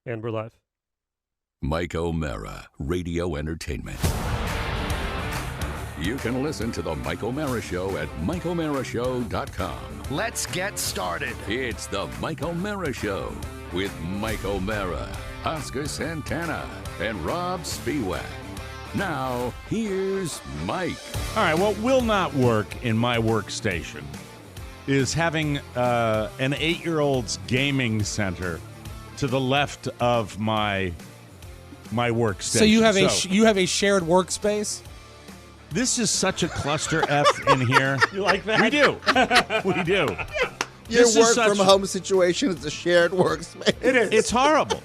And we're live. Mike O'Mara, Radio Entertainment. You can listen to The Mike O'Mara Show at MikeO'MaraShow.com. Let's get started. It's The Mike O'Mara Show with Mike O'Mara, Oscar Santana, and Rob Spiewak. Now, here's Mike. All right, what will not work in my workstation is having an 8-year-old's gaming center to the left of my workstation. So you have a shared workspace? This is such a cluster F in here. You like that? We do. We do. Your work from home situation is a shared workspace. It is. It's horrible.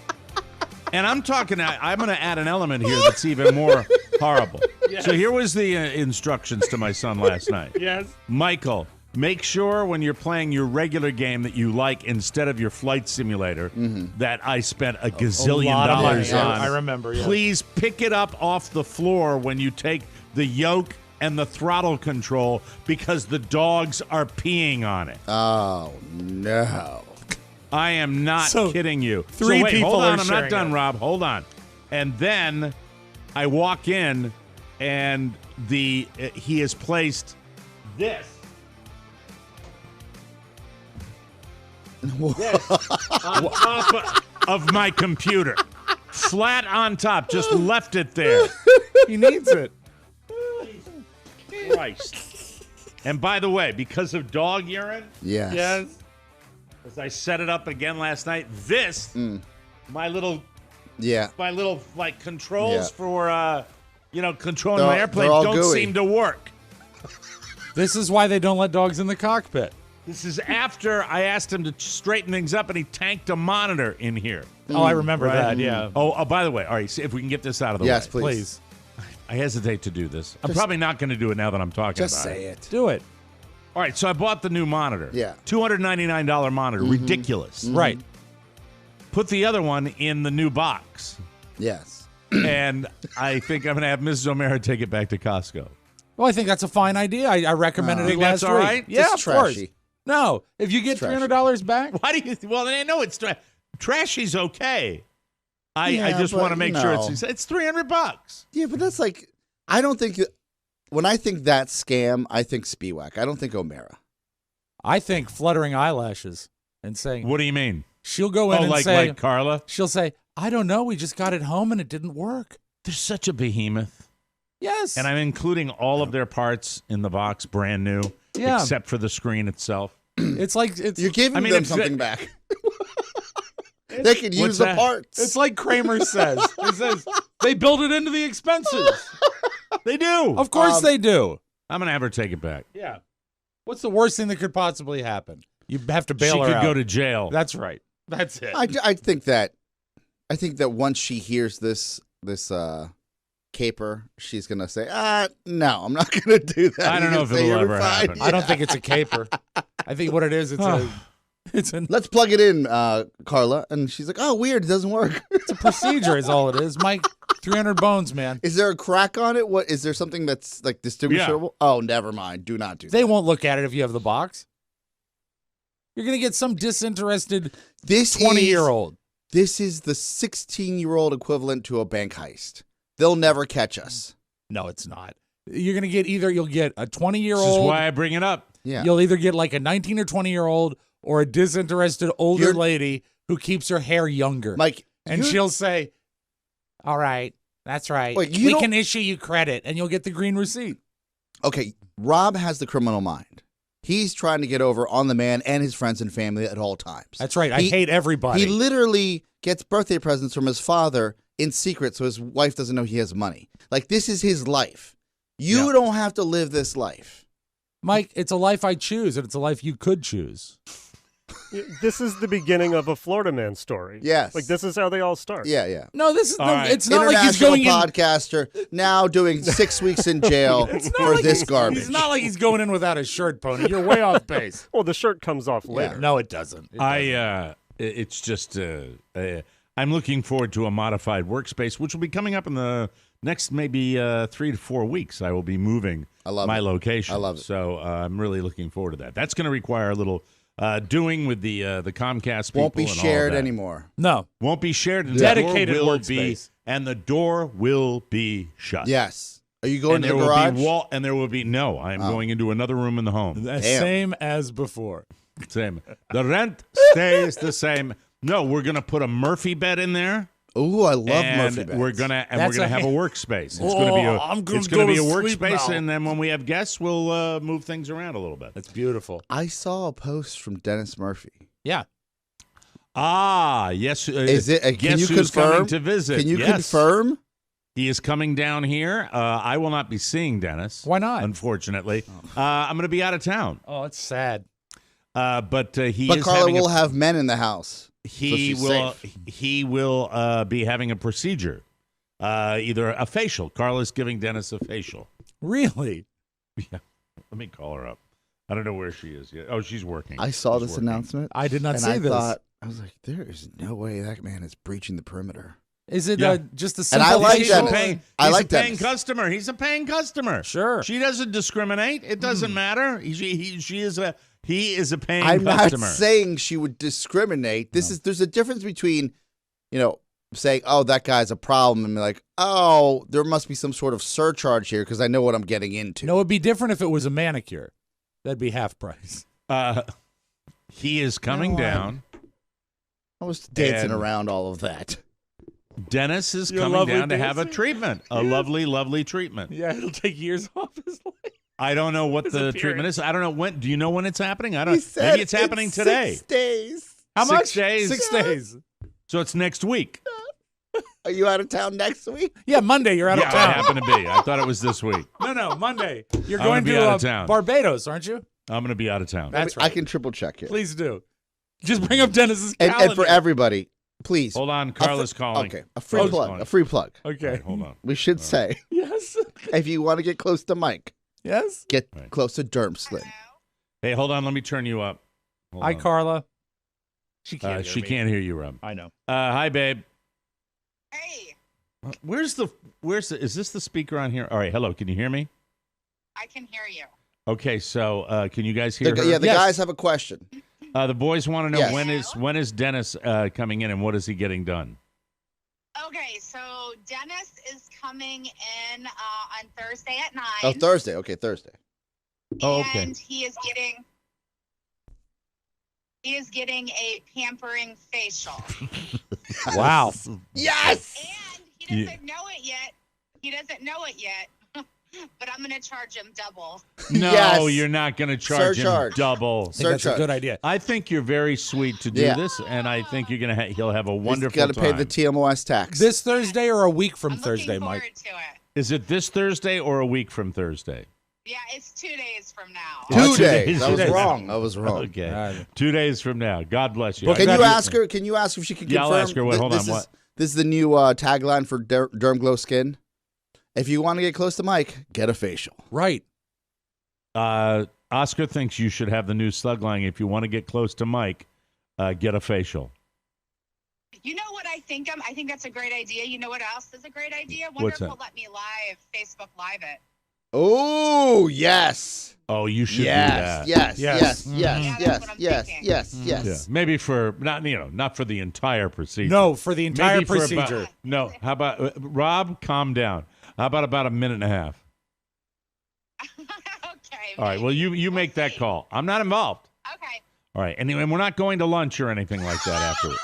And I'm going to add an element here that's even more horrible. Yes. So here was the instructions to my son last night. Yes. Michael, make sure when you're playing your regular game that you like instead of your flight simulator that I spent a gazillion dollars on. I remember, yeah. Please pick it up off the floor when you take the yoke and the throttle control because the dogs are peeing on it. Oh, no. I am not kidding you. Three wait, people hold on. are I'm not sharing done, it. Rob. Hold on. And then I walk in, and he has placed this. On top of my computer. Flat on top. Just left it there. He needs it. Christ. And by the way, because of dog urine, Yes. as I set it up again last night, my little like controls for controlling my airplane don't gooey. seem to work. This is why they don't let dogs in the cockpit. This is after I asked him to straighten things up, and he tanked a monitor in here. Oh, I remember Right? that, yeah. Oh, by the way, all right, see if we can get this out of the way. Yes, please. I hesitate to do this. I'm probably not going to do it now that I'm talking Just about say it. it. Do it. All right, so I bought the new monitor. Yeah. $299 monitor. Ridiculous. Right. Put the other one in the new box. Yes. And I think I'm going to have Mrs. O'Mara take it back to Costco. Well, I think that's a fine idea. I recommended it Think last that's all week. right? Yeah, Just of course. trashy. No, if you get Trashy. $300 back, Why do you? Well, I know it's trashy's okay. I Yeah, just but want to make sure no. it's $300. Yeah, but that's like, I don't think, when I think that scam, I think Spiewak. I don't think O'Mara. I think fluttering eyelashes and saying, What do you mean? she'll go in and like say, Carla? she'll say, I don't know, we just got it home and it didn't work. They're such a behemoth. Yes. And I'm including all of their parts in the box, brand new, Yeah. except for the screen itself. It's like You're giving them something back. They could What's use the that? parts. It's like Kramer says. He says they build it into the expenses. They do. Of course they do. I'm going to have her take it back. Yeah. What's the worst thing that could possibly happen? You have to bail She her could out. go to jail. That's right. That's it. I think that once she hears this caper, she's gonna say, no, I'm not gonna do that. I don't know if it'll ever happen. I don't think it's a caper. I think what it is, it's a Let's plug it in, Carla. And she's like, oh, weird, it doesn't work. it's a procedure is all it is. Mike, 300 bones, man. Is there a crack on it? What is there something that's like distinguishable? Oh, never mind. Do not do that. They won't look at it if you have the box. You're going to get some disinterested 20-year-old. This is the 16-year-old equivalent to a bank heist. They'll never catch us. No, it's not. You're going to get you'll get a 20-year-old. This is why I bring it up. Yeah. You'll either get like a 19 or 20-year-old or a disinterested older lady who keeps her hair younger. Mike, and she'll say, all right, that's right. Wait, we can issue you credit, and you'll get the green receipt. Okay, Rob has the criminal mind. He's trying to get over on the man and his friends and family at all times. That's right. I hate everybody. He literally gets birthday presents from his father in secret so his wife doesn't know he has money. Like, this is his life. You don't have to live this life. Mike, it's a life I choose, and it's a life you could choose. This is the beginning of a Florida man story. Yes. Like, this is how they all start. Yeah. No, this is right. it's not like he's International going in. podcaster, now doing 6 weeks in jail for this garbage. It's not like he's going in without his shirt, Pony. You're way off base. Well, the shirt comes off later. No, it doesn't. It's just I'm looking forward to a modified workspace, which will be coming up in the next maybe 3 to 4 weeks. I will be moving my location. I love it. So I'm really looking forward to that. That's going to require a little doing with the Comcast people. Won't be and all of shared that. anymore. No. Won't be shared. And Dedicated the door will workspace. and the door will be shut. Yes. Are you going and to the there garage? will be and there will be no. I am going into another room in the home. Same as before. Same. The rent stays the same. No, we're gonna put a Murphy bed in there. Ooh, I love and Murphy beds. we're gonna have a workspace. It's Oh, gonna be I'm gonna it's gonna go be to a sleep workspace, now. and then when we have guests, we'll move things around a little bit. That's beautiful. I saw a post from Dennis Murphy. Yeah. Ah, yes. Is it? Can guess you who's confirm? coming to visit? Can you Yes. confirm? He is coming down here. I will not be seeing Dennis. Why not? Unfortunately, I'm going to be out of town. Oh, it's sad. But he But is Carla having will have men in the house. he so she's will safe. he will be having a procedure, either a facial. Carla's giving Dennis a facial. Really? Yeah, let me call her up. I don't know where she is yet. Oh, she's working. I saw She's this working. announcement. I did not and see I this. thought, I was like, there is no way that man is breaching the perimeter. Is it Yeah. just a And simple I like facial? Dennis. Paying, I he's like a paying Dennis. customer. He's a paying customer. Sure. She doesn't discriminate. It doesn't matter. He is a paying I'm customer. not saying she would discriminate. There's a difference between, saying, oh, that guy's a problem, and be like, oh, there must be some sort of surcharge here because I know what I'm getting into. No, it'd be different if it was a manicure. That'd be half price. He is coming No, down. I was dancing And- around all of that. Dennis is Your coming lovely down to have a dancing? treatment, a lovely, lovely treatment. Yeah, it'll take years off his life. I don't know what His the appearance. treatment is. I don't know when. Do you know when it's happening? I He don't. said Maybe it's happening today. 6 days. How 6 much? days. 6 days. So it's next week. Are you out of town next week? Yeah, Monday you're out Yeah, of I town. happen to be. I thought it was this week. No, Monday. You're I'm going gonna be to out of town. Barbados, aren't you? I'm going to be out of town. That's I right. can triple check here. Please do. Just bring up Dennis's And calendar. for everybody, please. Hold on, Carla's calling. Okay, a free Carla's plug. calling. A free plug. Okay. All right, hold on. We should say, Yes. if you want to get close to Mike, Yes. get Right. close to Derm Slim. Hey, hold on. Let me turn you up. Hold Hi, on. Carla. She can't hear She me. can't hear you, Rob. I know. Hi, babe. Hey, Where's the? Is this the speaker on here? All right. Hello. Can you hear me? I can hear you. Okay. So, can you guys hear her? The Yes. guys have a question. The boys want to know Yes. when is Dennis coming in and what is he getting done? Okay, so Dennis is coming in on Thursday at 9. Oh, Thursday. Okay, Thursday. Oh, okay. And he is getting a pampering facial. Wow. Yes! And he doesn't know it yet. But I'm going to charge him double. No, Yes. you're not going to charge him Surcharge. double. I think that's a Surcharge. good idea. I think you're very sweet to do Yeah. this, and I think you're gonna he'll have a wonderful He's got to pay time. the TMOS tax. This Thursday or a week from I'm Thursday, looking Mike? forward to it. Is it this Thursday or a week from Thursday? Yeah, it's 2 days from now. Oh, 2 2 days. days. I was 2 days. wrong. I was wrong. Okay, All right. 2 days from now. God bless you. Book Can you Congratulations. ask her? Can you ask if she can Yeah, confirm? I'll ask her. Wait, hold on, This is- what? This is the new tagline for Derm Glow Skin. If you want to get close to Mike, get a facial. Right. Oscar thinks you should have the new slugline. If you want to get close to Mike, get a facial. You know what I think? I think that's a great idea. You know what else is a great idea? Wonder What's if that? he'll let me Facebook Live it. Oh, yes. Oh, you should Yes, do that. yes, Yes. yes, Mhm. yes, Yeah, that's yes, what I'm yes, thinking. yes, yes. Yeah, maybe for not for the entire procedure. No, for the entire Maybe for about- procedure. no, how about Rob? Calm down. How about a minute and a half? Okay. All right. Well, you make that see. call. I'm not involved. Okay. All right. Anyway, we're not going to lunch or anything like that afterwards.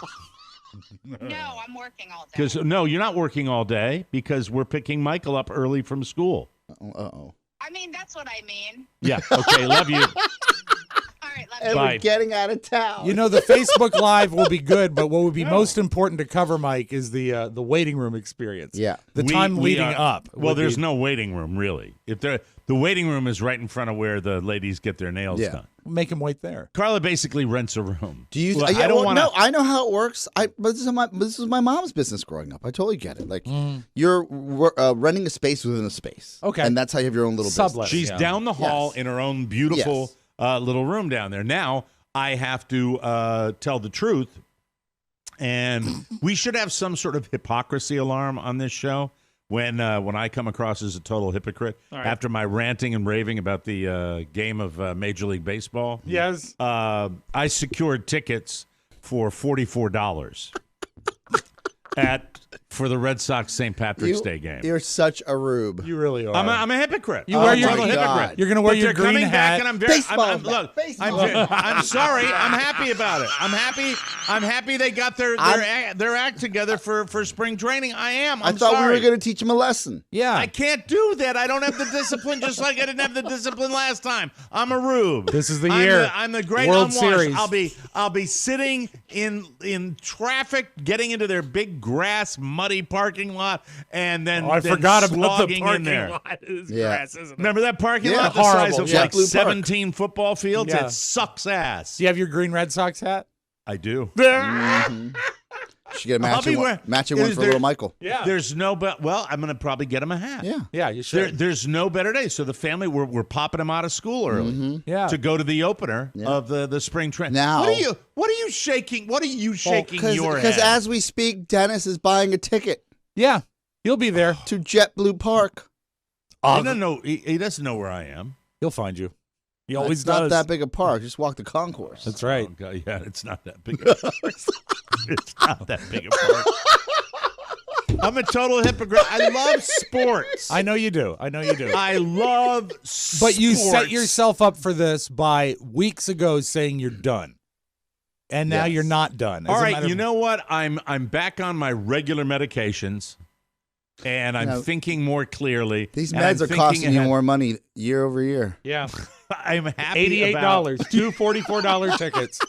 No, I'm working all day. Because no, you're not working all day because we're picking Michael up early from school. Uh-oh. I mean, that's what I mean. Yeah. Okay. Love you. All right, love And you. Bye. we're getting out of town. You know, the Facebook Live will be good, but what would be most important to cover, Mike, is the waiting room experience. Yeah. The time We leading are- up. Well, would there's be- no waiting room really. If the waiting room is right in front of where the ladies get their nails Yeah. done. Make him wait there. Carla basically rents a room. Do you? Well, Yeah, I don't want to. No, I know how it works. But this is my mom's business growing up. I totally get it. Like you're renting a space within a space. Okay. And that's how you have your own little Sublet. business. She's Yeah. down the hall Yes. in her own beautiful little room down there. Now I have to tell the truth, and we should have some sort of hypocrisy alarm on this show. when I come across as a total hypocrite after my ranting and raving about the game of Major League Baseball. Yes. I secured tickets for $44 for the Red Sox St. Patrick's Day game. You're such a rube. You really are. I'm a hypocrite. You wear your hypocrite. You're going to wear your green coming hat. back and I'm very Baseball. I'm sorry. I'm happy about it. I'm happy they got their act together for spring training. I am. I thought sorry. we were going to teach them a lesson. Yeah. I can't do that. I don't have the discipline, just like I didn't have the discipline last time. I'm a rube. This is the year. I'm the great World unwashed. Series. I'll be sitting in traffic, getting into their big grass muddy parking lot, and then I forgot about the slogging parking in there. lot. It's Yeah. grass, isn't it? Remember that parking Yeah, lot the size horrible. of Yeah. like JetBlue Park. 17 football fields? Yeah. It sucks ass. Do you have your green Red Sox hat? I do. Should get a I'll be matching wearing- one is for there- little Michael. Yeah. There's no well, I'm going to probably get him a hat. Yeah. Yeah, you should. There's no better day. So the family, we're popping him out of school early Yeah. to go to the opener of the spring training. Now- what are you shaking? What are you shaking your Because head? as we speak, Dennis is buying a ticket Yeah. He'll be there. to JetBlue Park. He doesn't know. He doesn't know where I am. He'll find you. He always It's does. not that big a park. Just walk the concourse. That's right. Oh, God, yeah, it's not that big. It's not that big a part. I'm a total hypocrite. I love sports. I know you do. I love sports. But you set yourself up for this by weeks ago saying you're done. And now Yes. you're not done. All right, you know what? I'm back on my regular medications, and I'm thinking more clearly. These and meds I'm are thinking costing you ahead. more money year over year. Yeah. I'm happy $88. about Two $44 tickets.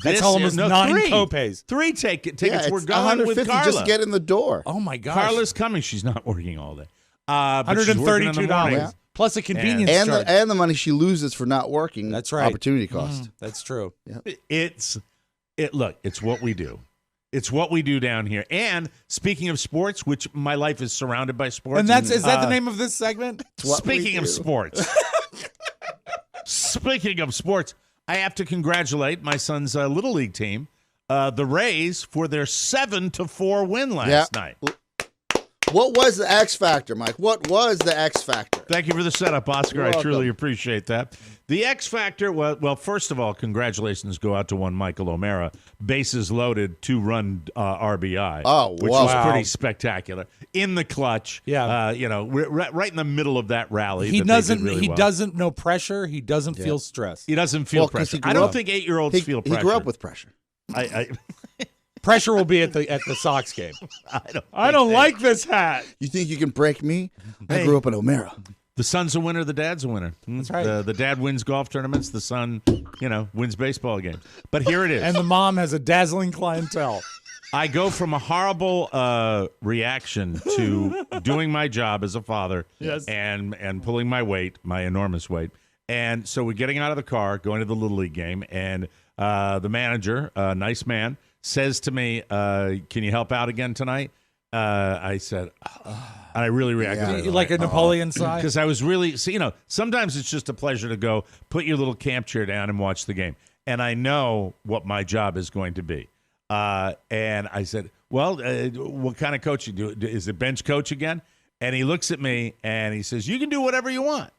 That's this. almost 9 three. copays. Three tickets. Yeah, We're it's going with 150 Carla. just to get in the door. Oh, my gosh. Carla's coming. She's not working all day. But she's working in the $132. morning. Yeah. Plus a convenience And charge. the money she loses for not working. That's right. Opportunity cost. That's true. Look, it's what we do. It's what we do down here. And speaking of sports, which my life is surrounded by sports. And is that the name of this segment? what we Speaking of do. sports. Speaking of sports, I have to congratulate my son's Little League team, the Rays, for their 7-4 win last night. What was the X factor, Mike? What was the X factor? Thank you for the setup, Oscar. You're I welcome. truly appreciate that. The X factor, well, first of all, congratulations go out to one Michael O'Mara, bases loaded, 2-run RBI. Oh, which wow. was pretty spectacular in the clutch. Yeah. Right in the middle of that rally. He that doesn't. They did really He well. doesn't know pressure. He doesn't feel stress. He doesn't feel 'cause he pressure. grew I don't up- think 8-year-olds feel pressure. He grew up with pressure. I Pressure will be at the Sox game. I don't like this hat. You think you can break me? I Hey. grew up in O'Mara. The son's a winner. The dad's a winner. That's right. The dad wins golf tournaments. The son, wins baseball games. But here it is. And the mom has a dazzling clientele. I go from a horrible reaction to doing my job as a father Yes. and pulling my weight, my enormous weight. And so we're getting out of the car, going to the Little League game, and the manager, a nice man, says to me, can you help out again tonight? I said, and I really reacted. Like a Napoleon sigh. Because I was really, sometimes it's just a pleasure to go put your little camp chair down and watch the game. And I know what my job is going to be. And I said, well, what kind of coach you do? Is it bench coach again? And he looks at me and he says, you can do whatever you want.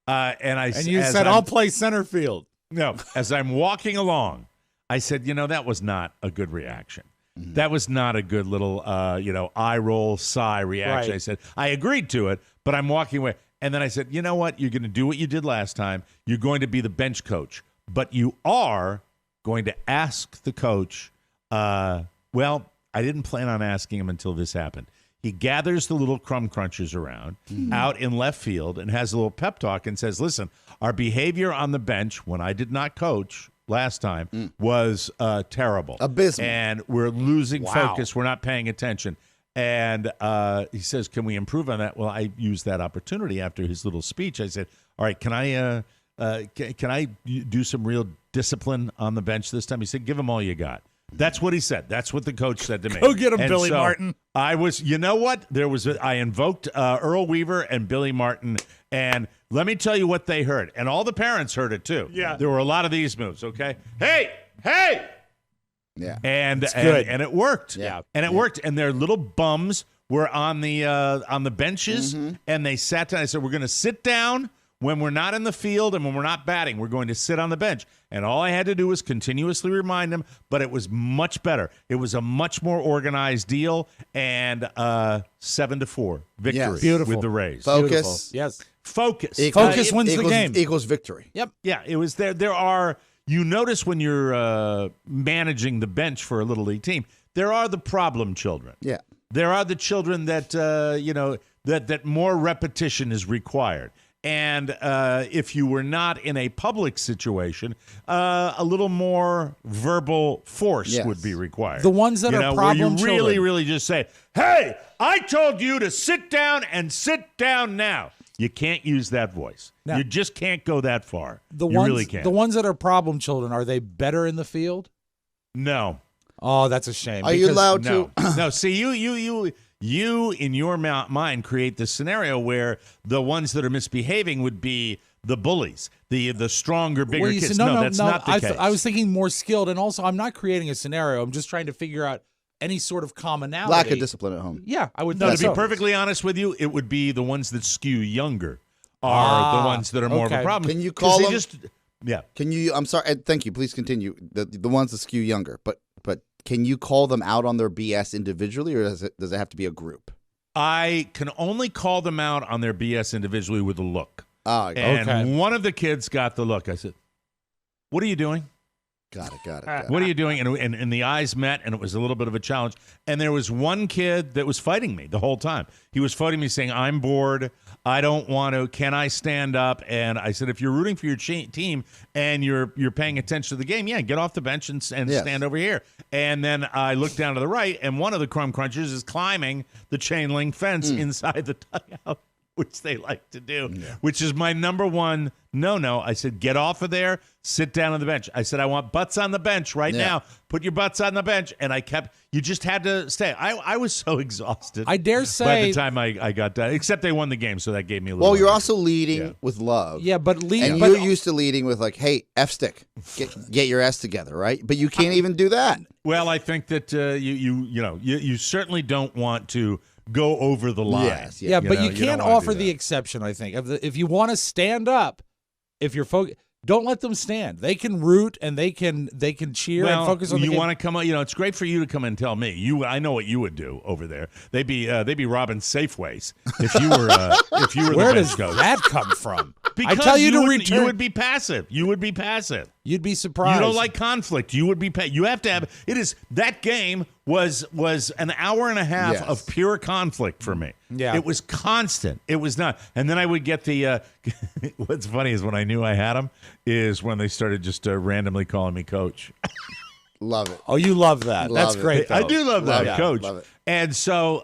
And you said, I'll play center field. No, as I'm walking along, I said, that was not a good reaction. That was not a good little, eye roll, sigh reaction. Right. I said, I agreed to it, but I'm walking away. And then I said, you know what? You're going to do what you did last time. You're going to be the bench coach, but you are going to ask the coach. Well, I didn't plan on asking him until this happened. He gathers the little crumb crunchers around out in left field and has a little pep talk and says, listen, our behavior on the bench when I did not coach last time was terrible. Abysmal. And we're losing focus. We're not paying attention. And he says, can we improve on that? Well, I used that opportunity after his little speech. I said, all right, can I do some real discipline on the bench this time? He said, give him all you got. That's what he said. That's what the coach said to me. Go get him, And Billy so Martin. I was, you know what? I invoked Earl Weaver and Billy Martin, and let me tell you what they heard. And all the parents heard it too. Yeah. There were a lot of these moves, okay? Hey! Yeah. And good. and it worked. Yeah. And it worked. And their little bums were on the benches, and they sat down. I said, we're going to sit down when we're not in the field and when we're not batting. We're going to sit on the bench. And all I had to do was continuously remind them, but it was much better. It was a much more organized deal, and 7-4 victory Yes. Beautiful. with the Rays. Focus. Yes. Focus. Focus wins the game. Equals victory. Yep. Yeah, it was there. There are, you notice when you're managing the bench for a Little League team, there are the problem children. Yeah. There are the children that, that more repetition is required. And if you were not in a public situation, a little more verbal force would be required. The ones that are problem where you really, children. really just say, hey, I told you to sit down and sit down now. You can't use that voice. Now, you just can't go that far. The you ones, really can't. The ones that are problem children, are they better in the field? No. Oh, that's a shame. Are you allowed No. to? No. See, you in your mind create this scenario where the ones that are misbehaving would be the bullies, the stronger, bigger Well, you kids. said, no, that's not the case. I was thinking more skilled, and also I'm not creating a scenario. I'm just trying to figure out any sort of commonality. Lack of discipline at home. Yeah, I would. No, think to be so. perfectly honest with you, it would be the ones that skew younger are the ones that are more of a okay. problem. Can you 'Cause call they them? Yeah. Can you? I'm sorry. Thank you. Please continue. The ones that skew younger, but can you call them out on their BS individually, or does it have to be a group? I can only call them out on their BS individually with a look. Oh, And Okay. one of the kids got the look. I said, what are you doing? got it. What are you doing? And the eyes met, and it was a little bit of a challenge. And there was one kid that was fighting me the whole time. He was fighting me saying, I'm bored. I don't want to. Can I stand up? And I said, if you're rooting for your team and you're paying attention to the game, yeah, get off the bench and Yes. stand over here. And then I looked down to the right, and one of the crumb crunchers is climbing the chain link fence inside the dugout, which they like to do, which is my number one no. I said, get off of there, sit down on the bench. I said, I want butts on the bench right now. Put your butts on the bench. And you just had to stay. I was so exhausted. I dare by say. the time I got done, except they won the game, so that gave me a little. Well, you're more. also leading with love. Yeah, but And you're used to leading with like, hey, F stick, get your S together, right? But you can't even do that. Well, I think that you certainly don't want to go over the line. Yes, Yeah, but you don't can't wanna offer do the that. exception, I think. If you want to stand up, if you're don't let them stand. They can root and they can cheer and focus on the you game. want to come. It's great for you to come and tell me. I know what you would do over there. They'd be robbing Safeways if you were Where the does bench coach. that come from? Because I tell you to would, return. You would be passive. You would be passive. You'd be surprised. You don't like conflict. You would be. You have to have. It is that game was an hour and a half Yes. of pure conflict for me. Yeah. It was constant. It was not. And then I would get the. What's funny is when I knew I had them is when they started just randomly calling me coach. Love it. Oh, you love that. Love That's it. great. I though. do love that, it. coach. Love it. And so,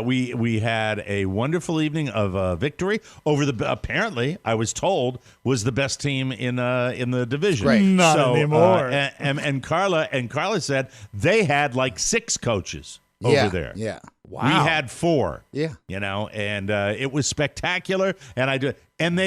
we had a wonderful evening of victory over apparently, I was told, was the best team in the division. Great. Not anymore. And Carla said they had like 6 coaches over there. Yeah. Wow. We had 4. Yeah. And it was spectacular. And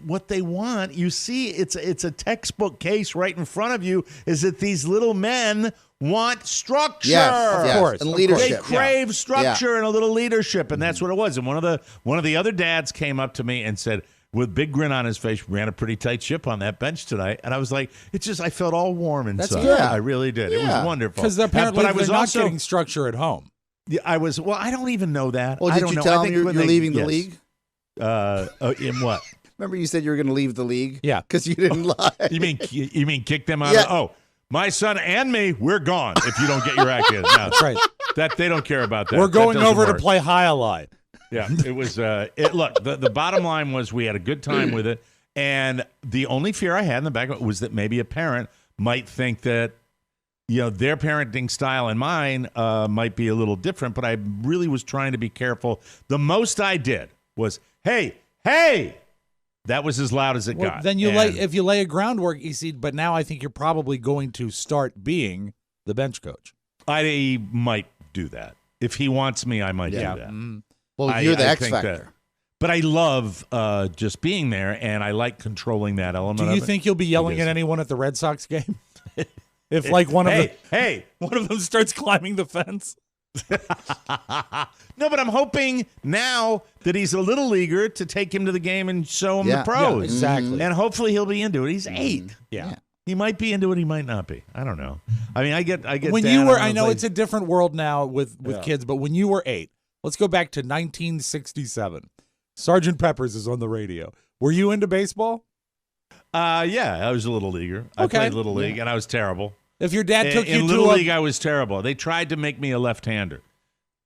what they want, you see, it's a textbook case right in front of you, is that these little men want structure. Yes, Of course. And Of leadership. They crave structure and a little leadership, and that's what it was. And one of the other dads came up to me and said, with a big grin on his face, ran a pretty tight ship on that bench tonight. And I was like, I felt all warm inside. That's good. I really did. It Yeah. was wonderful. Because apparently but I was they're not also, getting structure at home. I don't even know that. Well, I did don't you know. tell I them think you're when leaving the yes. league? In what? Remember you said you were going to leave the league? Yeah. Because you didn't lie. You mean kick them out? Yeah. My son and me, we're gone if you don't get your act in. No, That's right. that they don't care about that. We're That going doesn't over to work. play High-A-Line. Yeah, it was. Look, the bottom line was we had a good time with it, and the only fear I had in the back of it was that maybe a parent might think that their parenting style and mine might be a little different. But I really was trying to be careful. The most I did was, hey. That was as loud as it got. Then if you lay a groundwork, you see. But now I think you're probably going to start being the bench coach. I might do that. If he wants me, I might do that. Mm-hmm. Well, you're the I X think factor. that. But I love just being there, and I like controlling that element. Do of you it. think you'll be yelling It at is. anyone at the Red Sox game? If like one of them starts climbing the fence? No, but I'm hoping now that he's a little leaguer to take him to the game and show him the pros. Yeah, exactly. And hopefully he'll be into it. He's 8. Yeah. He might be into it. He might not be. I don't know. I mean, I get. When down you were, on I know like, it's a different world now with kids, but when you were 8, let's go back to 1967. Sergeant Pepper's is on the radio. Were you into baseball? Yeah, I was a little leaguer. I played little league, and I was terrible. If your dad took you in to little league, I was terrible. They tried to make me a left-hander.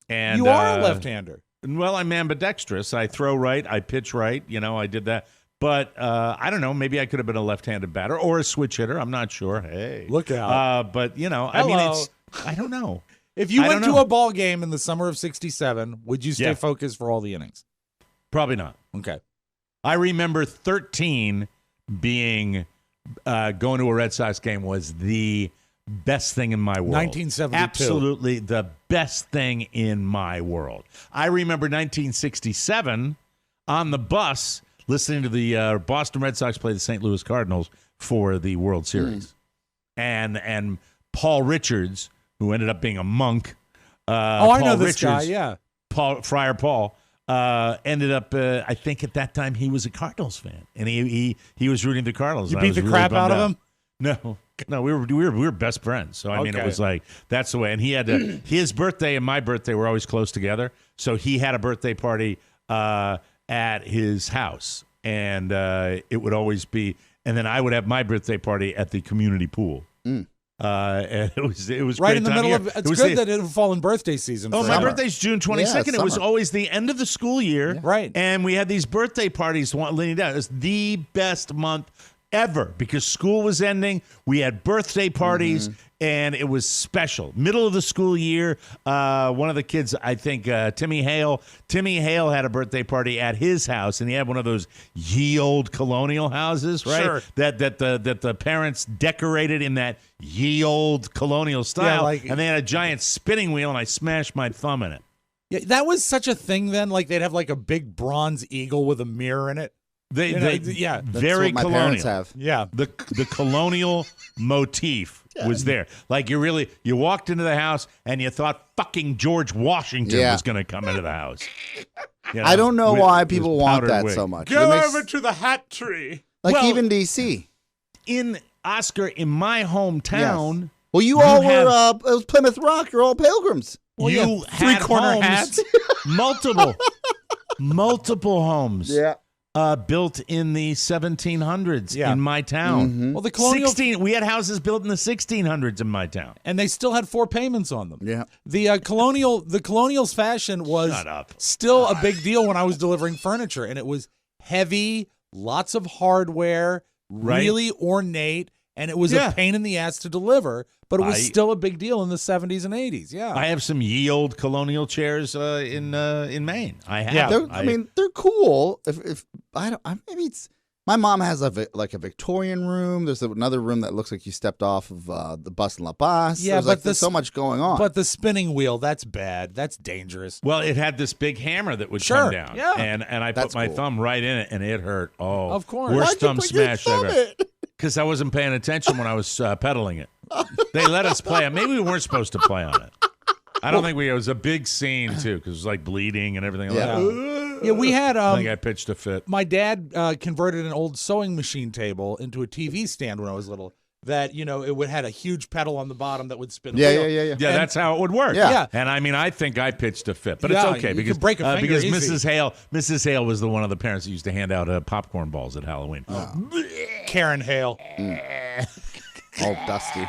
And you are a left-hander. Well, I'm ambidextrous. I throw right. I pitch right. I did that. But I don't know. Maybe I could have been a left-handed batter or a switch hitter. I'm not sure. Hey, look out! But I mean, I don't know. If you went to a ball game in the summer of '67, would you stay focused for all the innings? Probably not. Okay. I remember 13 being going to a Red Sox game was the best thing in my world. 1972. Absolutely the best thing in my world. I remember 1967 on the bus listening to the Boston Red Sox play the St. Louis Cardinals for the World Series. And Paul Richards, who ended up being a monk. I know this guy, yeah. Friar Paul. Ended up, I think at that time he was a Cardinals fan, and he was rooting the Cardinals. You beat the crap out of him? No, we were best friends. So I mean, it was like that's the way. And he had his birthday and my birthday were always close together. So he had a birthday party at his house, and it would always be. And then I would have my birthday party at the community pool. And it was right great in the middle of. It's good that it would fall in birthday season. Oh, my birthday's June 22nd. It was always the end of the school year, right? And we had these birthday parties leading down. It was the best month ever because school was ending. We had birthday parties, and it was special. Middle of the school year, one of the kids, I think Timmy Hale had a birthday party at his house, and he had one of those ye old colonial houses, right? Sure. That the parents decorated in that ye old colonial style, and they had a giant spinning wheel, and I smashed my thumb in it. Yeah, that was such a thing then. Like they'd have like a big bronze eagle with a mirror in it. Very what my colonial. parents have. Yeah, the colonial motif was there. Like you walked into the house and you thought fucking George Washington was going to come into the house. I don't know why people want that so much. Go over to the hat tree. Like even DC. In my hometown. Yes. Well, you all were. It was Plymouth Rock. You're all pilgrims. Well, you had three-corner hats, multiple homes. Yeah. Built in the 1700s in my town. Well, the colonial we had houses built in the 1600s in my town, and they still had 4 payments on them. Yeah. The colonials fashion was still a big deal when I was delivering furniture, and it was heavy, lots of hardware, really ornate, and it was a pain in the ass to deliver. But it was still a big deal in the 70s and 80s. Yeah, I have some ye old colonial chairs in Maine. I have. They're cool. If I don't, maybe it's my mom has a Victorian room. There's another room that looks like you stepped off of the Bus and La Bus. Yeah, there's so much going on. But the spinning wheel, that's bad. That's dangerous. Well, it had this big hammer that would come down. Yeah. And I put my thumb right in it, and it hurt. Oh, of course. Worst thumb smash ever. Because I wasn't paying attention when I was pedaling it. They let us play it. Maybe we weren't supposed to play on it. I don't think it was a big scene, too, because it was like bleeding and everything like that. Yeah, we had. I think I pitched a fit. My dad converted an old sewing machine table into a TV stand when I was little. That it had a huge pedal on the bottom that would spin. Yeah. Yeah, that's how it would work. Yeah. And I think I pitched a fit, but it's okay because break a finger easy. Mrs. Hale was one of the parents that used to hand out popcorn balls at Halloween. Karen Hale. All dusty.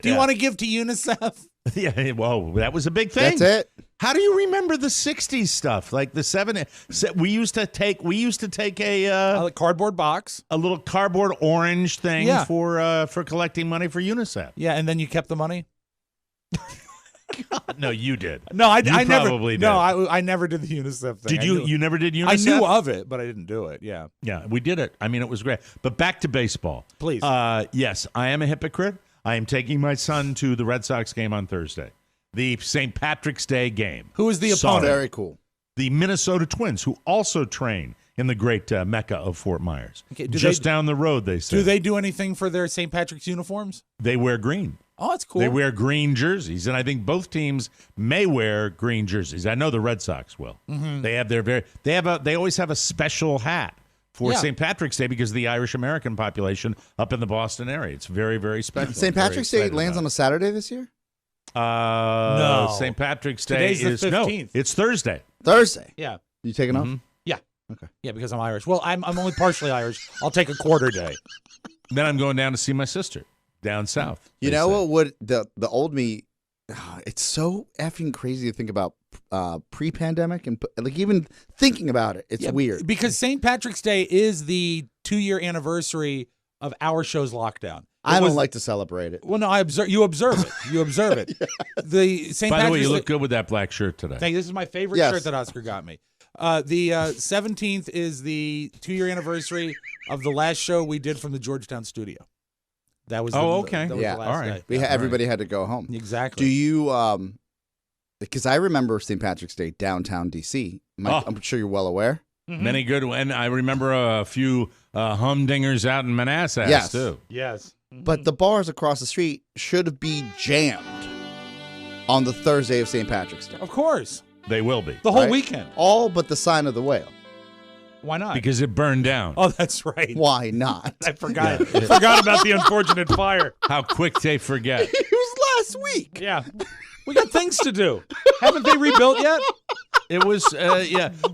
Do you want to give to UNICEF? Yeah, well, that was a big thing. That's it. How do you remember the 60s stuff? Like the 70s? We used to take a cardboard box, a little cardboard orange thing for collecting money for UNICEF. Yeah, and then you kept the money? God, no, you did. No, I probably never did. No, I never did the UNICEF thing. Did you? You never did UNICEF? I knew of it, but I didn't do it. Yeah. Yeah, we did it. I mean, it was great. But back to baseball. Please. Yes, I am a hypocrite. I am taking my son to the Red Sox game on Thursday. The St. Patrick's Day game. Who is the opponent? Very cool. The Minnesota Twins, who also train in the great Mecca of Fort Myers. Okay, down the road, they say. Do they do anything for their St. Patrick's uniforms? They wear green. Oh, that's cool. They wear green jerseys, and I think both teams may wear green jerseys. I know the Red Sox will. Mm-hmm. They have they always have a special hat for St. Patrick's Day because of the Irish American population up in the Boston area. It's very, very special. St. Patrick's Day lands on a Saturday this year? No. St. Patrick's Day Today's the 15th. No, it's Thursday. Thursday. Yeah. You taking off? Yeah. Okay. Yeah, because I'm Irish. Well, I'm only partially Irish. I'll take a quarter day. Then I'm going down to see my sister down south. You know what would the old me? It's so effing crazy to think about pre-pandemic and like even thinking about it. It's weird because St. Patrick's Day is the 2-year anniversary of our show's lockdown. I don't like to celebrate it. Well, no, you observe it. You observe it. The St. By the way, you Patrick's look good with that black shirt today. Thank you. This is my favorite shirt that Oscar got me. The 17th is the 2-year anniversary of the last show we did from the Georgetown studio. That was okay. That was the last day. Everybody had to go home. Exactly. Do you because I remember St. Patrick's Day downtown DC. I'm sure you're well aware. Mm-hmm. Many good, and I remember a few humdingers out in Manassas too. Yes. But the bars across the street should be jammed on the Thursday of St. Patrick's Day. Of course. They will be. The whole weekend. All but the Sign of the Whale. Why not? Because it burned down. Oh, that's right. Why not? I forgot. Forgot about the unfortunate fire. How quick they forget. It was last week. Yeah. We got things to do. Haven't they rebuilt yet? It was,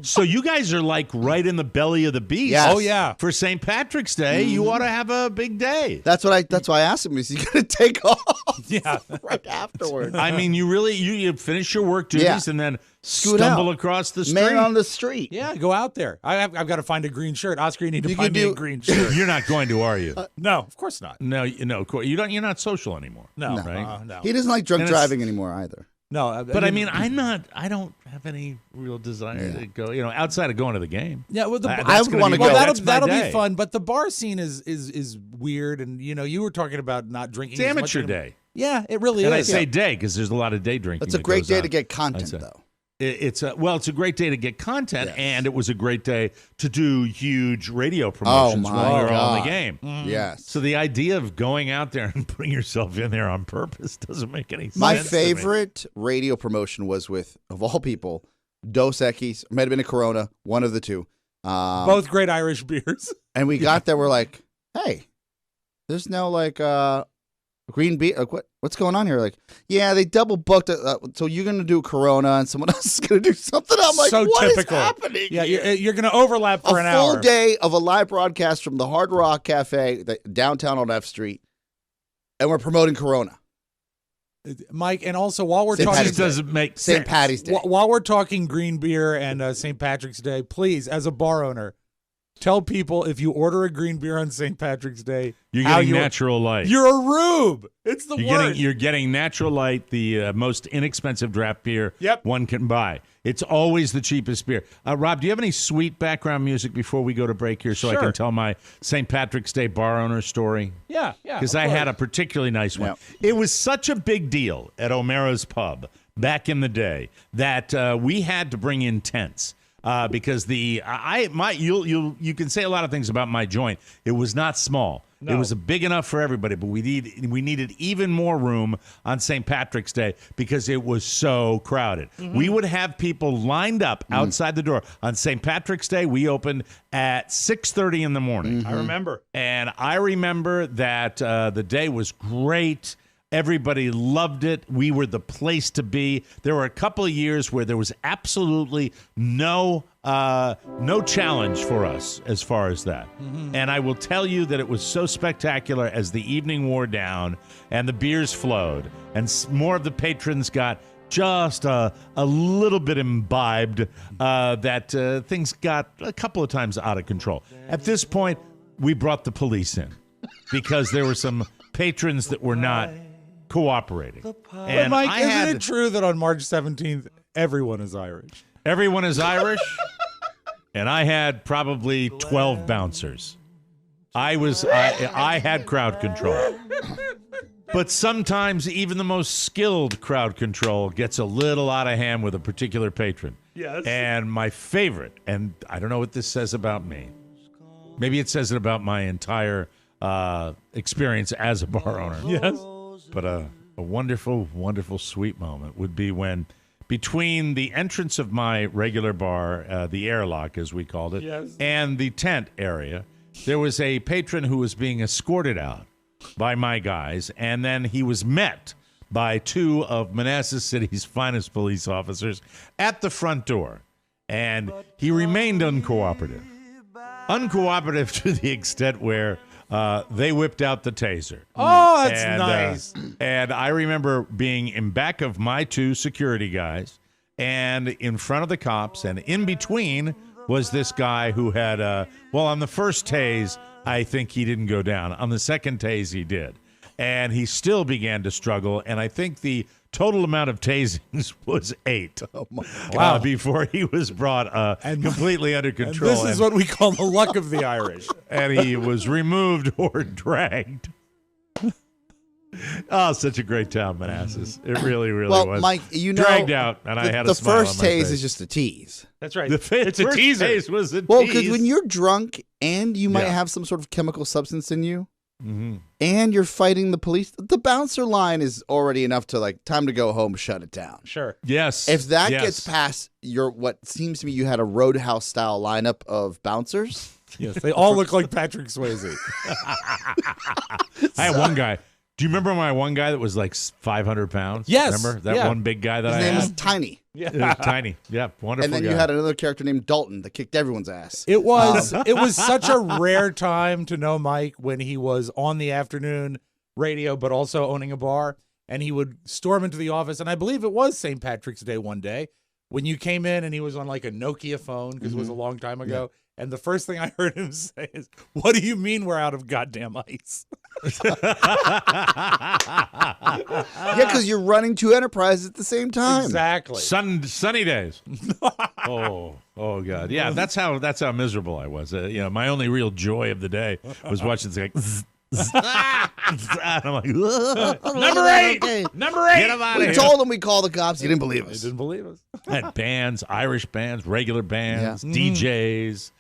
So you guys are like right in the belly of the beast. Yes. Oh, yeah. For St. Patrick's Day, you ought to have a big day. That's why I asked him, is he going to take off? Yeah. Right afterwards. I mean, you finish your work duties and then stumble across the street. Man on the street. Yeah, go out there. I've got to find a green shirt. Oscar, you need to find me a green shirt. You're not going to, are you? No, of course not. No, of course you don't. You're not social anymore. No, right? No. He doesn't like drunk driving anymore either. No, but I mean, I don't have any real desire to go. Outside of going to the game. Yeah, well, I would want to go. Well, that'll be fun. But the bar scene is weird, and you were talking about not drinking. It's amateur day. Yeah, it really is. And I say day because there's a lot of day drinking. It's a great day to get content, though. It's a great day to get content, and it was a great day to do huge radio promotions while we were on the game. Yes. So the idea of going out there and putting yourself in there on purpose doesn't make any sense. My favorite radio promotion was with, of all people, Dos Equis. Might have been a Corona, one of the two. Both great Irish beers. And we got there, we're like, hey, there's no green beer. Like, what's going on here? Like, yeah, they double booked it. So you're going to do Corona and someone else is going to do something. I'm like, so what typical. is happening? Yeah, you're going to overlap for an hour. A full day of a live broadcast from the Hard Rock Cafe downtown on F Street, and we're promoting Corona. Mike, and also while we're St. talking, Patty's doesn't make St. sense. Patty's Day. While we're talking green beer and St. Patrick's Day, please, as a bar owner, tell people if you order a green beer on St. Patrick's Day, you're getting natural light. You're a rube. It's the worst. You're getting natural light, the most inexpensive draft beer one can buy. It's always the cheapest beer. Rob, do you have any sweet background music before we go to break here so I can tell my St. Patrick's Day bar owner story? Yeah. Because I had a particularly nice one. It was such a big deal at O'Mara's Pub back in the day that we had to bring in tents. Because you can say a lot of things about my joint. It was not small. No. It was big enough for everybody, but we needed even more room on St. Patrick's Day because it was so crowded. Mm-hmm. We would have people lined up outside the door. On St. Patrick's Day, we opened at 6:30 in the morning. Mm-hmm. I remember. And I remember that the day was great. Everybody loved it. We were the place to be. There were a couple of years where there was absolutely no challenge for us as far as that. Mm-hmm. And I will tell you that it was so spectacular as the evening wore down and the beers flowed and more of the patrons got just a little bit imbibed that things got a couple of times out of control. At this point, we brought the police in because there were some patrons that were not cooperating. And Mike, isn't it true that on March 17th, everyone is Irish? Everyone is Irish, and I had probably 12 bouncers. I had crowd control. But sometimes even the most skilled crowd control gets a little out of hand with a particular patron. Yes. And my favorite, and I don't know what this says about me. Maybe it says it about my entire experience as a bar owner. Yes. but a wonderful, wonderful, sweet moment would be when between the entrance of my regular bar, the airlock, as we called it, and the tent area, there was a patron who was being escorted out by my guys, and then he was met by two of Manassas City's finest police officers at the front door, and he remained uncooperative. Uncooperative to the extent where they whipped out the taser. Oh, that's nice. And I remember being in back of my two security guys and in front of the cops, and in between was this guy who had, on the first tase, I think he didn't go down. On the second tase, he did. And he still began to struggle, and I think the total amount of tasings was 8. Oh my Wow. Before he was brought completely under control. And this is what we call the luck of the Irish. And he was removed or dragged. Oh, such a great town, Manassas. It really, really was. Well, Mike, dragged out, and I had a the smile first on my tase face. is just a tease. That's right. It's a teaser. Tase was a Well, tease. because when you're drunk and you might Yeah. have some sort of chemical substance in you, Mm-hmm. and you're fighting the police, the bouncer line is already enough to time to go home, shut it down. Sure. Yes. If that gets past what seems to me, you had a Roadhouse style lineup of bouncers. Yes, they all look like Patrick Swayze. I had one guy. Do you remember my one guy that was like 500 pounds? Yes. Remember that one big guy that His I name had? is Tiny. It was tiny. Yeah, wonderful And then guy. you had another character named Dalton that kicked everyone's ass. It was such a rare time to know Mike when he was on the afternoon radio, but also owning a bar, and he would storm into the office. And I believe it was St. Patrick's Day one day when you came in, and he was on like a Nokia phone because it was a long time ago. Yeah. And the first thing I heard him say is, "What do you mean we're out of goddamn ice?" Yeah, because you're running two enterprises at the same time. Exactly. Sunny days. oh God. Yeah, that's how miserable I was. My only real joy of the day was watching this and I'm like, number 8. Get him out of We here. told him we call the cops. He didn't believe They us. didn't believe us. I had bands, Irish bands, regular bands, Yeah. DJs,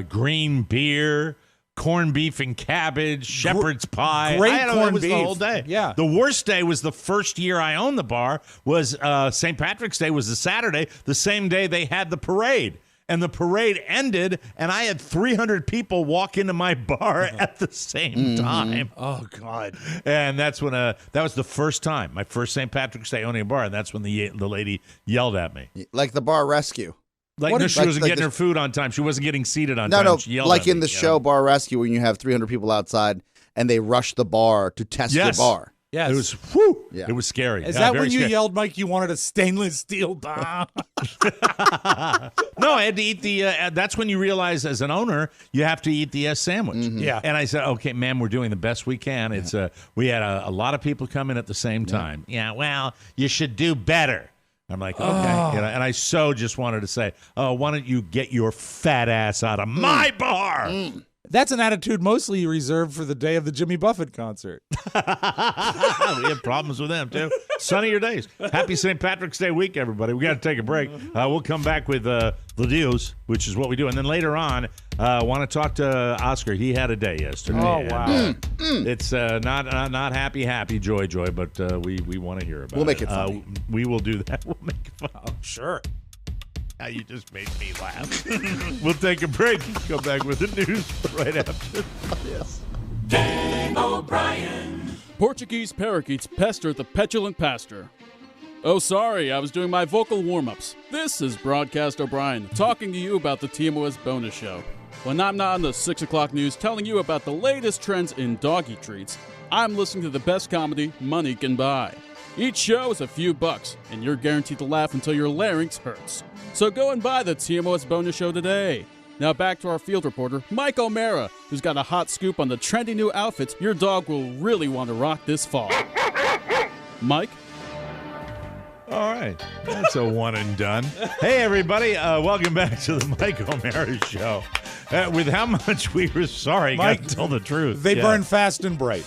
green beer, corned beef and cabbage, shepherd's pie. Great it corned was beef. the whole day. Yeah. The worst day was the first year I owned the bar. Was St. Patrick's Day was the Saturday, the same day they had the parade. And the parade ended, and I had 300 people walk into my bar at the same time. Oh God! And that's when that was the first time, my first St. Patrick's Day owning a bar, and that's when the lady yelled at me. Like the bar rescue. Like, What no, is- she like- wasn't like getting the- her food on time. She wasn't getting seated on No, time. no, She yelled like at in me, the show Bar Rescue when you have 300 people outside and they rush the bar to test your bar. Yes. It was, whew, Yeah. it was scary. Is Yeah, that very when you scary. yelled, Mike, you wanted a stainless steel bar? No, I had to eat the, that's when you realize as an owner, you have to eat the sandwich. Yeah. And I said, okay, ma'am, we're doing the best we can. It's we had a lot of people come in at the same time. Yeah, well, you should do better. I'm like, okay. And I just wanted to say, oh, why don't you get your fat ass out of my bar? That's an attitude mostly reserved for the day of the Jimmy Buffett concert. We have problems with them, too. Sunnier days. Happy St. Patrick's Day week, everybody. We got to take a break. We'll come back with the deals, which is what we do. And then later on, want to talk to Oscar. He had a day yesterday. Oh, wow. It's not happy, joy, but we want to hear about it. We'll make it funny. We will do that. We'll make it fun. Oh, sure. You just made me laugh. We'll take a break. Come back with the news right after this. Portuguese parakeets pester the petulant pastor. Oh, sorry, I was doing my vocal warm-ups. This is Broadcast O'Brien, talking to you about the TMOS bonus show. When I'm not on the 6 o'clock news telling you about the latest trends in doggy treats, I'm listening to the best comedy money can buy. Each show is a few bucks, and you're guaranteed to laugh until your larynx hurts. So go and buy the TMOS bonus show today. Now back to our field reporter, Mike O'Mara, who's got a hot scoop on the trendy new outfits your dog will really want to rock this fall. Mike? All right. That's a one and done. Hey, everybody. Welcome back to the Mike O'Mara Show. With how much we were sorry, Mike, got to tell the truth. They Yeah. burn fast and bright.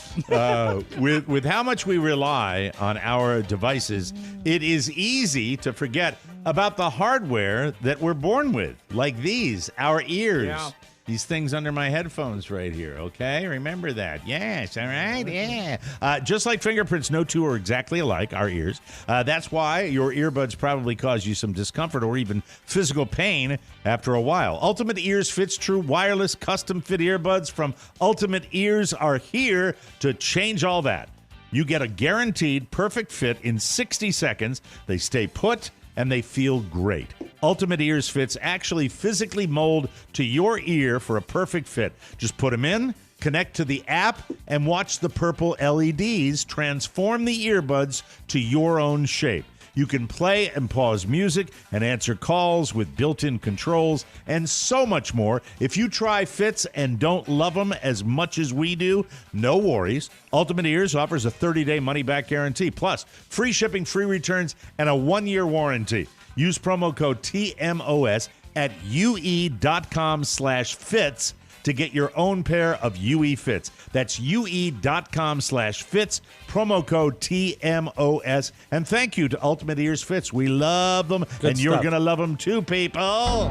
With how much we rely on our devices, it is easy to forget about the hardware that we're born with, like these, our ears. Yeah. These things under my headphones right here, okay? Remember that. Yes, all right, yeah. Just like fingerprints, no two are exactly alike, our ears. That's why your earbuds probably cause you some discomfort or even physical pain after a while. Ultimate Ears Fits True wireless custom-fit earbuds from Ultimate Ears are here to change all that. You get a guaranteed perfect fit in 60 seconds. They stay put, and they feel great. Ultimate Ears Fits actually physically mold to your ear for a perfect fit. Just put them in, connect to the app, and watch the purple LEDs transform the earbuds to your own shape. You can play and pause music and answer calls with built-in controls and so much more. If you try Fits and don't love them as much as we do, no worries. Ultimate Ears offers a 30-day money-back guarantee, plus free shipping, free returns, and a 1-year warranty. Use promo code TMOS at ue.com/fits to get your own pair of UE Fits. That's ue.com/fits, promo code TMOS. And thank you to Ultimate Ears Fits. We love them, and you're going to love them too, people.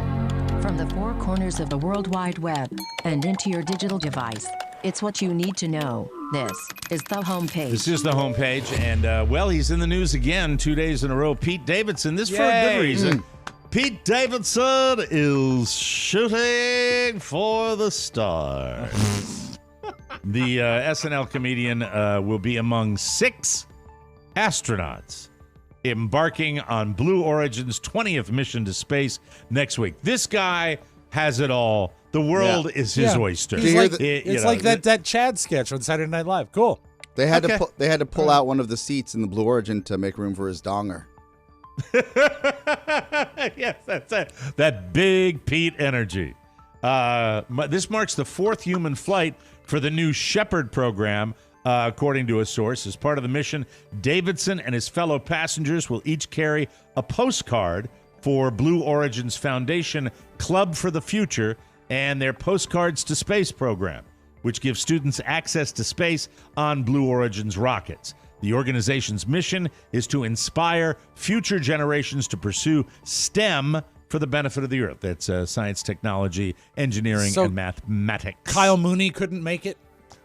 From the four corners of the World Wide Web and into your digital device, it's what you need to know. This is the homepage. This is the homepage, and, well, he's in the news again 2 days in a row. Pete Davidson, this for a good reason. Pete Davidson is shooting for the stars. The SNL comedian will be among 6 astronauts embarking on Blue Origin's 20th mission to space next week. This guy has it all. The world is his oyster. It's like that Chad sketch on Saturday Night Live. Cool. They had to pull out one of the seats in the Blue Origin to make room for his donger. Yes, that's it. That big Pete energy. This marks the 4th human flight for the new Shepard program, according to a source. As part of the mission, Davidson and his fellow passengers will each carry a postcard for Blue Origin's foundation, Club for the Future, and their Postcards to Space program, which gives students access to space on Blue Origin's rockets. The organization's mission is to inspire future generations to pursue STEM for the benefit of the Earth. That's science, technology, engineering, and mathematics. Kyle Mooney couldn't make it?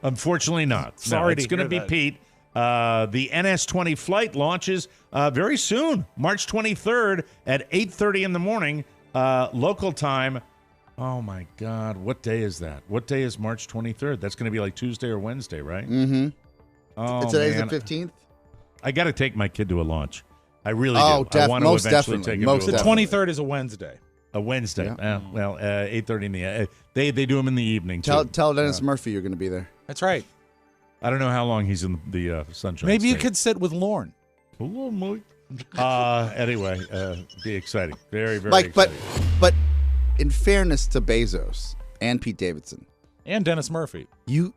Unfortunately not. Sorry, it's going to be Pete. The NS-20 flight launches very soon, March 23rd at 8:30 in the morning, local time. Oh, my God. What day is that? What day is March 23rd? That's going to be like Tuesday or Wednesday, right? Mm-hmm. Oh, today's man. the 15th? I got to take my kid to a launch. I really do. I want to most eventually definitely. take him Most to a The launch. 23rd is a Wednesday. A Wednesday. Yeah. Well, 8:30 in the they do them in the evening, too. Tell Dennis Murphy you're going to be there. That's right. I don't know how long he's in the Sunshine Maybe you State. could sit with Lorne. Hello, Mike. Anyway, be exciting. Very, very Mike, exciting. but in fairness to Bezos and Pete Davidson, And Dennis Murphy. you're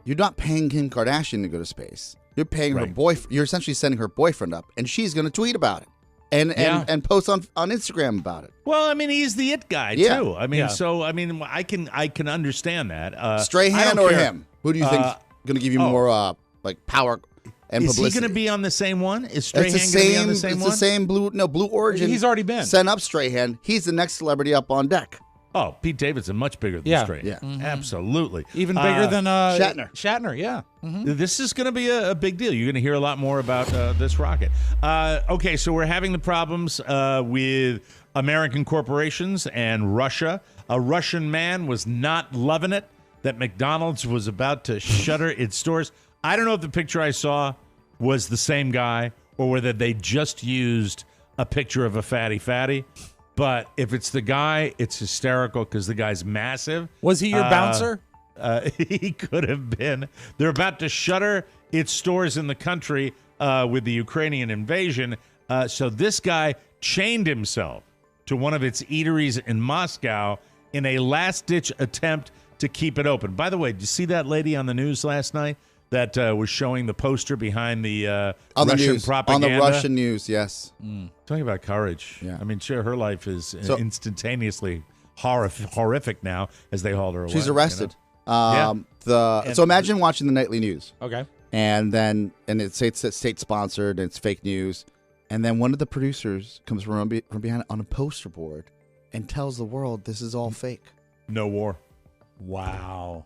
not paying Kim Kardashian to go to space. You're paying her Right. boyfriend. You're essentially sending her boyfriend up, and she's going to tweet about it and post on Instagram about it. Well, I mean, he's the it guy, Yeah. too. I mean, Yeah. so, I mean, I can understand that. Strahan or him? Who do you think is going to give you more like power and Is publicity? he going to be on the same one? Is It's Strahan the going to be on the same. same It's one? the same Blue Origin. He's already been. Sent up Strahan. He's the next celebrity up on deck. Oh, Pete Davidson, much bigger than Yeah. Strahan. Yeah. Mm-hmm. Absolutely. Even bigger than Shatner. Shatner, yeah. Mm-hmm. This is going to be a big deal. You're going to hear a lot more about this rocket. Okay, so we're having the problems with American corporations and Russia. A Russian man was not loving it that McDonald's was about to shutter its stores. I don't know if the picture I saw was the same guy or whether they just used a picture of a fatty. But if it's the guy, it's hysterical because the guy's massive. Was he your bouncer? He could have been. They're about to shutter its stores in the country with the Ukrainian invasion. So this guy chained himself to one of its eateries in Moscow in a last-ditch attempt to keep it open. By the way, did you see that lady on the news last night that was showing the poster behind the On Russian the news, propaganda? on the Russian news, yes. Talking about courage. Yeah. I mean, sure, her life is instantaneously horrific now as they hauled her away. She's arrested. Yeah. So imagine watching the nightly news, Okay. and it's state sponsored, and it's fake news, and then one of the producers comes from behind on a poster board and tells the world this is all fake. No war. Wow.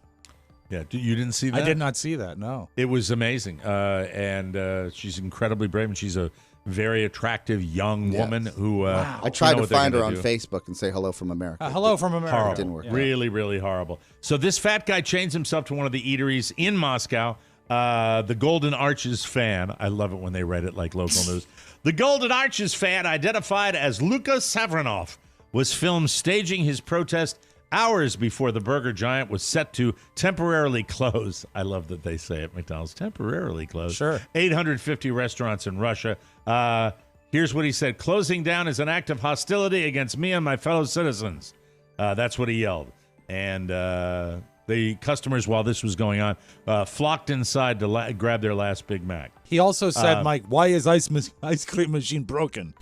Yeah, you didn't see that? I did not see that, no. It was amazing. And she's incredibly brave, and she's a very attractive young woman who... I tried to find her on Facebook and say hello from America. Hello from America. Horrible. Didn't work. Really, really horrible. So this fat guy chains himself to one of the eateries in Moscow. The Golden Arches fan, I love it when they write it like local news. The Golden Arches fan, identified as Luka Savranov, was filmed staging his protest hours before the burger giant was set to temporarily close. I love that they say it, McDonald's, temporarily close. Sure. 850 restaurants in Russia. Here's what he said. Closing down is an act of hostility against me and my fellow citizens. That's what he yelled. And the customers, while this was going on, flocked inside to grab their last Big Mac. He also said, Mike, why is ice cream machine broken?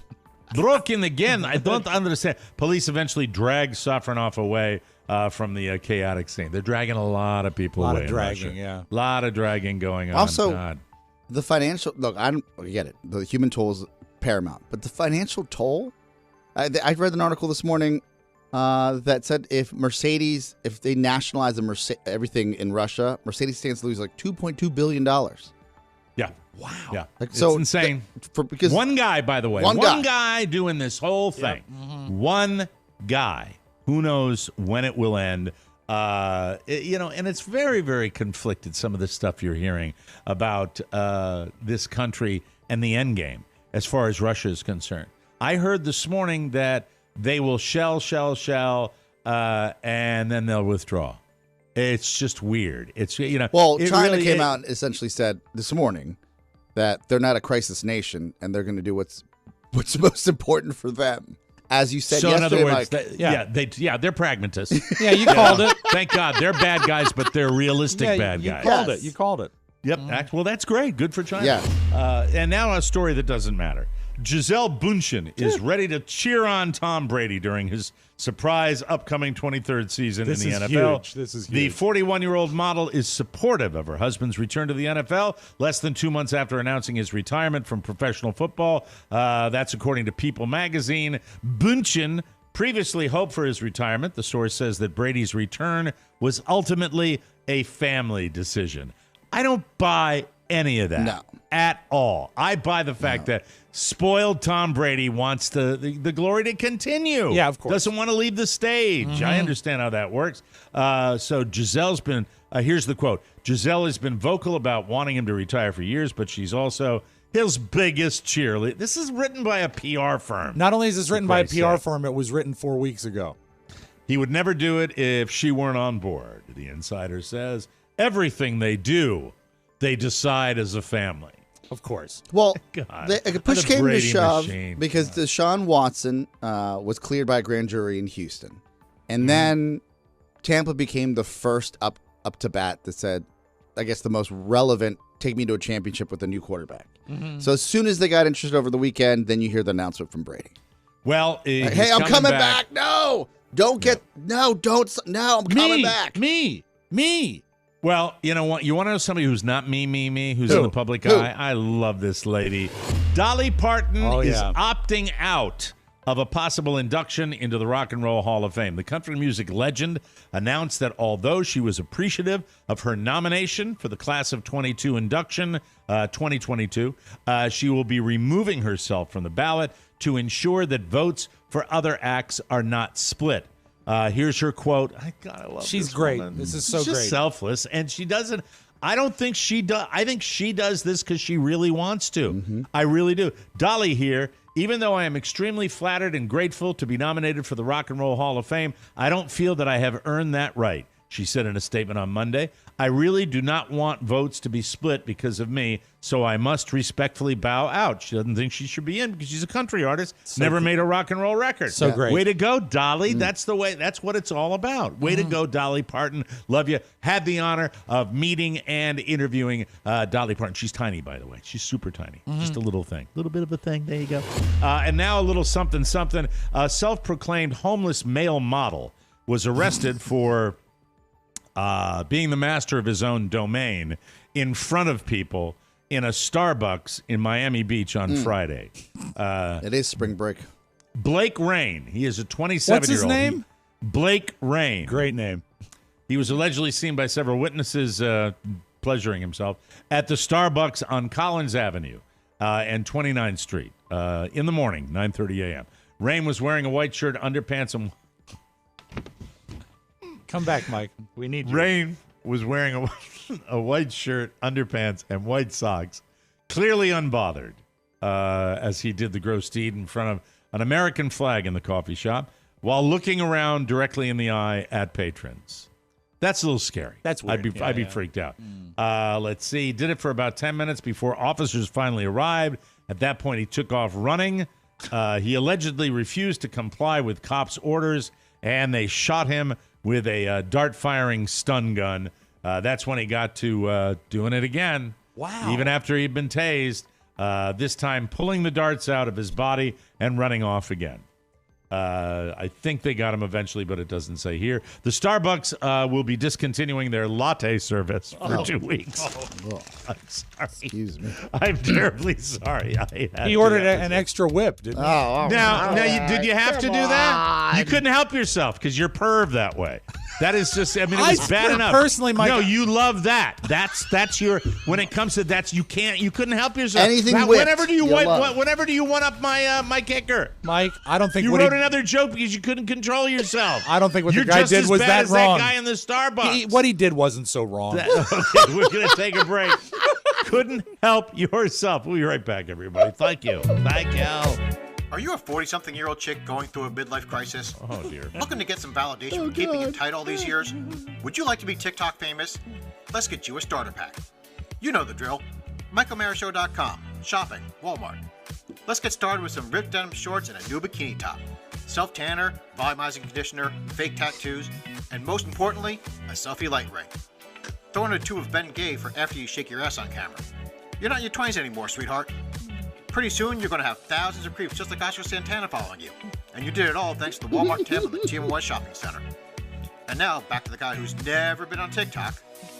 Broken again. I don't understand. Police eventually dragged Safronov away from the chaotic scene. They're dragging a lot of people away. A lot of dragging, Russia. yeah. A lot of dragging going on. Also, God. the financial... Look, I get it. The human toll is paramount. But the financial toll... I read an article this morning that said if they nationalize everything in Russia, Mercedes stands to lose like $2.2 billion. Yeah. Wow. Yeah. It's insane. Because one guy, by the way. One guy doing this whole thing. Yep. Mm-hmm. One guy. Who knows when it will end. And it's very, very conflicted, some of the stuff you're hearing about this country and the end game as far as Russia is concerned. I heard this morning that they will shell, and then they'll withdraw. It's just weird. Well, China really came out and essentially said this morning that they're not a crisis nation and they're going to do what's most important for them. As you said so yesterday, in other words, Mike. they're pragmatists. Yeah, you called it. Thank God. They're bad guys, but they're realistic bad guys. You called it. Yep. Well, that's great. Good for China. Yeah. And now a story that doesn't matter. Gisele Bündchen is ready to cheer on Tom Brady during his surprise upcoming 23rd season in the NFL. This is The huge. 41-year-old model is supportive of her husband's return to the NFL less than 2 months after announcing his retirement from professional football. That's according to People magazine. Bündchen previously hoped for his retirement. The source says that Brady's return was ultimately a family decision. I don't buy any of that at all. I buy the fact that spoiled Tom Brady wants the glory to continue. Yeah, of course. Doesn't want to leave the stage. Mm-hmm. I understand how that works. So Giselle's been, here's the quote. Gisele has been vocal about wanting him to retire for years, but she's also his biggest cheerleader. This is written by a PR firm. Not only is this written by a PR firm, it was written 4 weeks ago. He would never do it if she weren't on board, the insider says. Everything they do, they decide as a family. Of course. Well, God. push came to Brady shove machine. because Deshaun Watson was cleared by a grand jury in Houston. And then Tampa became the first up to bat that said, I guess the most relevant, take me to a championship with a new quarterback. Mm-hmm. So as soon as they got interested over the weekend, then you hear the announcement from Brady. Well, hey, I'm coming back. No, don't get, no, don't, no, I'm coming back. Me. Well, you know what? You want to know somebody who's not me, who's in the public eye? I love this lady. Dolly Parton is opting out of a possible induction into the Rock and Roll Hall of Fame. The country music legend announced that although she was appreciative of her nomination for the Class of 22 induction, 2022, she will be removing herself from the ballot to ensure that votes for other acts are not split. Here's her quote. I love She's this great. woman. This is so She's just great. selfless, and she doesn't. I don't think she does. I think she does this because she really wants to. Mm-hmm. I really do. Dolly here. Even though I am extremely flattered and grateful to be nominated for the Rock and Roll Hall of Fame, I don't feel that I have earned that right, she said in a statement on Monday. I really do not want votes to be split because of me, so I must respectfully bow out. She doesn't think she should be in because she's a country artist, never made a rock and roll record. So great. Way to go, Dolly. That's the way. That's what it's all about. Way to go, Dolly Parton. Love you. Had the honor of meeting and interviewing Dolly Parton. She's tiny, by the way. She's super tiny. Just a little thing. A little bit of a thing. There you go. And now a little something. A self-proclaimed homeless male model was arrested for being the master of his own domain in front of people in a Starbucks in Miami Beach on Friday. It is spring break. Blake Rain. He is a 27-year-old. What's his name? Blake Rain. Great name. He was allegedly seen by several witnesses pleasuring himself at the Starbucks on Collins Avenue and 29th Street in the morning, 9:30 a.m. Rain was wearing a white shirt, underpants, and... Come back, Mike. We need you. Rain was wearing a white shirt, underpants, and white socks, clearly unbothered, as he did the gross deed in front of an American flag in the coffee shop while looking around directly in the eye at patrons. That's a little scary. That's weird. I'd be freaked out. Let's see. He did it for about 10 minutes before officers finally arrived. At that point, he took off running. He allegedly refused to comply with cops' orders, and they shot him with a dart-firing stun gun. That's when he got to doing it again. Wow. Even after he'd been tased, this time pulling the darts out of his body and running off again. I think they got him eventually, but it doesn't say here. The Starbucks will be discontinuing their latte service for 2 weeks. I'm sorry. Excuse me. I'm terribly sorry. He ordered an extra whip, didn't he? Did you have to do that? You couldn't help yourself because you're perv that way. That is just, I mean, it was bad enough. Personally, Mike. No, you love that. That's your, when it comes to that, you couldn't help yourself. Anything whipped, whipped, whenever do you one up my my kicker? Mike, I don't think you wrote another joke because you couldn't control yourself. I don't think what You're the guy just did as was bad that as wrong. That guy in the Starbucks. What he did wasn't so wrong. Okay, we're gonna take a break. Couldn't help yourself. We'll be right back, everybody. Thank you. Thank you. Are you a 40-something-year-old chick going through a midlife crisis? Oh, dear. Looking to get some validation for keeping it tight all these years? Would you like to be TikTok famous? Let's get you a starter pack. You know the drill. MichaelMarashow.com. Shopping. Walmart. Let's get started with some ripped denim shorts and a new bikini top. Self-tanner, volumizing conditioner, fake tattoos, and most importantly, a selfie light ring. Throw in a tube of Ben Gay for after you shake your ass on camera. You're not in your 20s anymore, sweetheart. Pretty soon, you're going to have thousands of creeps just like Oscar Santana following you. And you did it all thanks to the Walmart tip of the TMOS Shopping Center. And now, back to the guy who's never been on TikTok,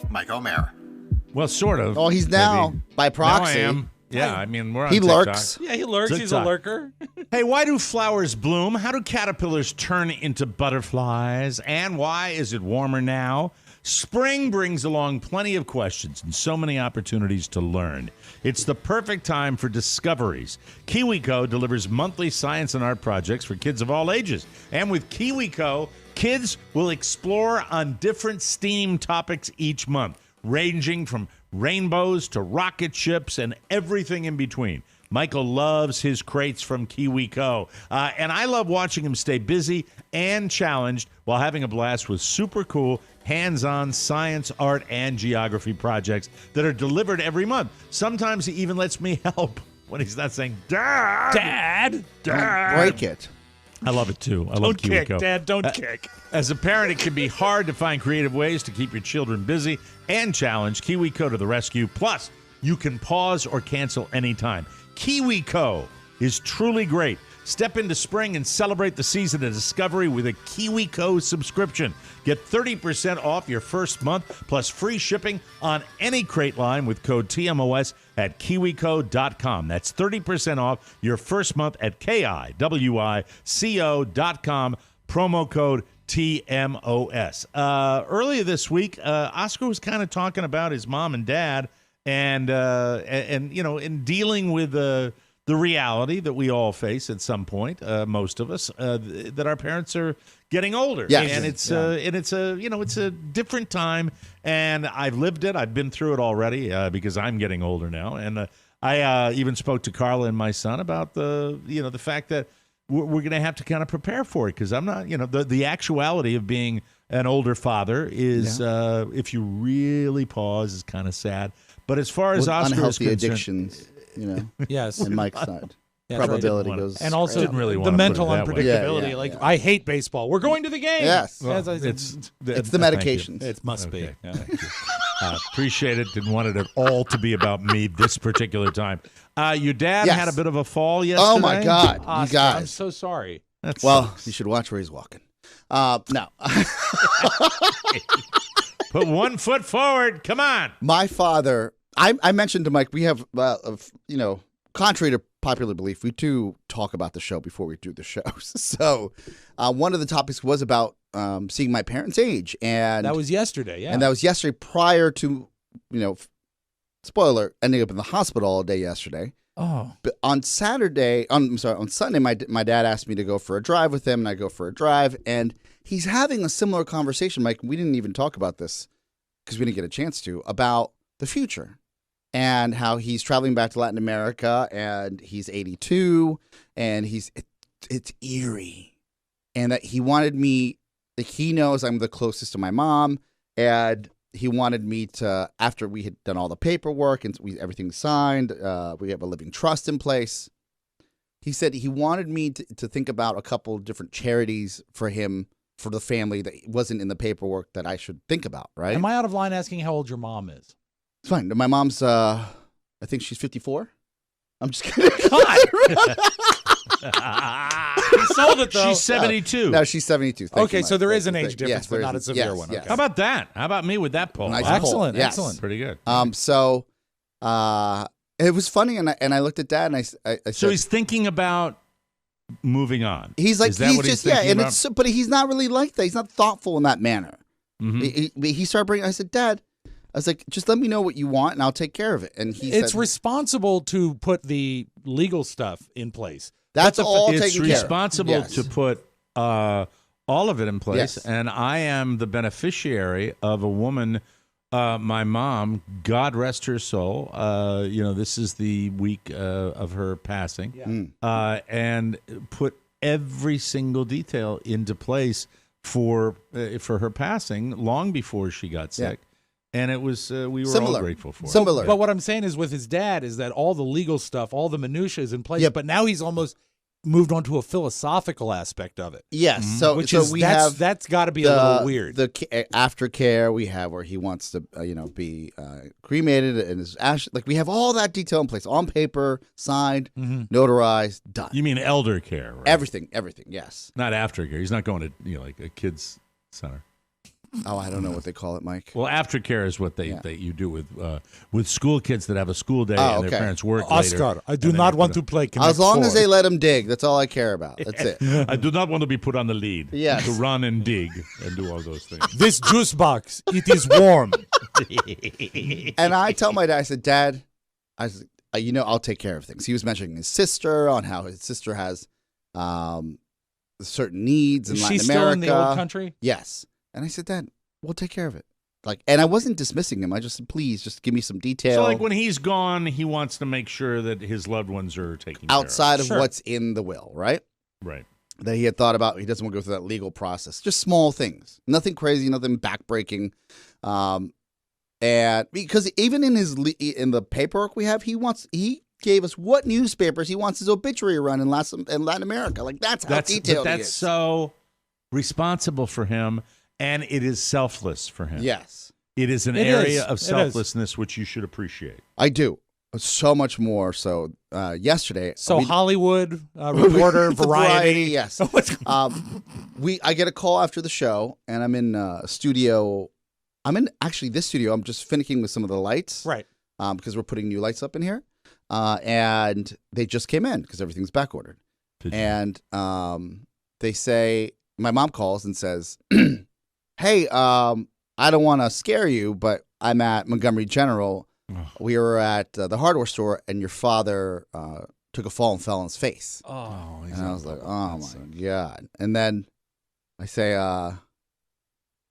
Mike O'Mara. Well, sort of. Oh, he's now, maybe. by proxy. Now I am. Yeah, I mean, we're on He TikTok. lurks. Yeah, he lurks. TikTok. He's a lurker. Hey, why do flowers bloom? How do caterpillars turn into butterflies? And why is it warmer now? Spring brings along plenty of questions and so many opportunities to learn. It's the perfect time for discoveries. Kiwi Co delivers monthly science and art projects for kids of all ages. And with Kiwi Co, kids will explore on different STEAM topics each month, ranging from rainbows to rocket ships and everything in between. Michael loves his crates from Kiwi Co. And I love watching him stay busy and challenged while having a blast with super cool hands-on science, art, and geography projects that are delivered every month. Sometimes he even lets me help when he's not saying, Dad! Break it. I love it, too. I love Kiwi Co. Dad, don't kick. As a parent, it can be hard to find creative ways to keep your children busy and challenged. Kiwi Co to the rescue. Plus, you can pause or cancel anytime. Kiwi Co is truly great. Step into spring and celebrate the season of discovery with a Kiwi Co subscription. Get 30% off your first month plus free shipping on any crate line with code TMOS at kiwico.com. That's 30% off your first month at KIWICO.com. Promo code TMOS. Earlier this week, Oscar was kind of talking about his mom and dad and you know, in dealing with the reality that we all face at some point, most of us, that our parents are getting older. Yes. And it's a you know, it's a different time, and I've lived it. I've been through it already because I'm getting older now, and I even spoke to Carla and my son about the fact that we're going to have to kind of prepare for it because I'm not, the actuality of being an older father is, if you really pause, is kind of sad. But as far as Oscar unhealthy is concerned, addictions, yes, in Mike's side. Yeah, Probability right. goes. And also Didn't really the wanna mental put it that way. unpredictability. I hate baseball. We're going to the game. Yes. Well, As I said, It's the thank you. medications. it must be. Okay. Thank you. Appreciate it. Didn't want it at all to be about me this particular time. Your dad Yes. had a bit of a fall yesterday. Oh my God, Oscar, you I'm guys. so sorry. That Well, sucks. you should watch where he's walking. No. Put one foot forward. Come on. My father, I mentioned to Mike, we have, contrary to popular belief, we do talk about the show before we do the shows. So one of the topics was about seeing my parents' age. And that was yesterday, yeah. And that was yesterday prior to, spoiler, ending up in the hospital all day yesterday. Oh. But on Sunday, my dad asked me to go for a drive with him, and I go for a drive. And he's having a similar conversation, Mike. We didn't even talk about this because we didn't get a chance to, about the future. And how he's traveling back to Latin America, and he's 82, and it's eerie. And that he wanted me, that he knows I'm the closest to my mom, and he wanted me to, after we had done all the paperwork and everything signed, we have a living trust in place. He said he wanted me to think about a couple of different charities for him, for the family, that wasn't in the paperwork that I should think about, right? Am I out of line asking how old your mom is? It's fine. My mom's, I think she's 54. I'm just kidding. God. He sold it, though. She's 72. No, she's 72. Okay, so there is an age difference, but not a severe one. Yes. How about that? How about me with that poll? Nice Excellent, poll. Yes. excellent. Pretty good. So it was funny, and I looked at Dad, and I said, so he's thinking about moving on. He's like, Is that what he's thinking about? but he's not really like that. He's not thoughtful in that manner. Mm-hmm. He started bringing. I said, Dad, I was like, just let me know what you want, and I'll take care of it. And it's responsible to put the legal stuff in place. That's all taken care of. It's responsible to put all of it in place. Yes. And I am the beneficiary of a woman, my mom, God rest her soul. This is the week of her passing. Yeah. And put every single detail into place for her passing long before she got sick. And it was we were all grateful for it. Similar. But what I'm saying is with his dad is that all the legal stuff, all the minutiae is in place, but now he's almost moved on to a philosophical aspect of it. Yes. Mm-hmm. That's got to be a little weird. The aftercare we have where he wants to be cremated and his ash, like we have all that detail in place on paper, signed, notarized, done. You mean elder care, right? Everything, yes. Not aftercare. He's not going to like a kids center. Oh, I don't know what they call it, Mike. Well, aftercare is what you do with school kids that have a school day and their parents work later. Oscar, I do not want to play Connect As long as 4. they let him dig, that's all I care about. That's it. I do not want to be put on the lead. Yes. To run and dig and do all those things. This juice box, it is warm. And I tell my dad, I said, Dad, I'll take care of things. He was mentioning his sister, on how his sister has certain needs in Latin America. Is she still in the old country? Yes. And I said, Dad, we'll take care of it. And I wasn't dismissing him. I just said, please, just give me some detail. So, like when he's gone, he wants to make sure that his loved ones are taken care of. Outside of what's in the will, right? Right. That he had thought about. He doesn't want to go through that legal process. Just small things. Nothing crazy, nothing backbreaking. And because even in the paperwork we have, he gave us what newspapers he wants his obituary run in Latin America. Like that's how detailed he is. That's so responsible for him. And it is selfless for him. Yes. It is an area of selflessness which you should appreciate. I do. So much more so yesterday. Hollywood reporter, Variety. Yes. I get a call after the show, and I'm in a studio. I'm in this studio. I'm just finicking with some of the lights. Right. Because we're putting new lights up in here. And they just came in because everything's back ordered. And they say, my mom calls and says, hey, I don't want to scare you, but I'm at Montgomery General. We were at the hardware store, and your father took a fall and fell on his face. Oh, and I was like, oh, my God. And then I say,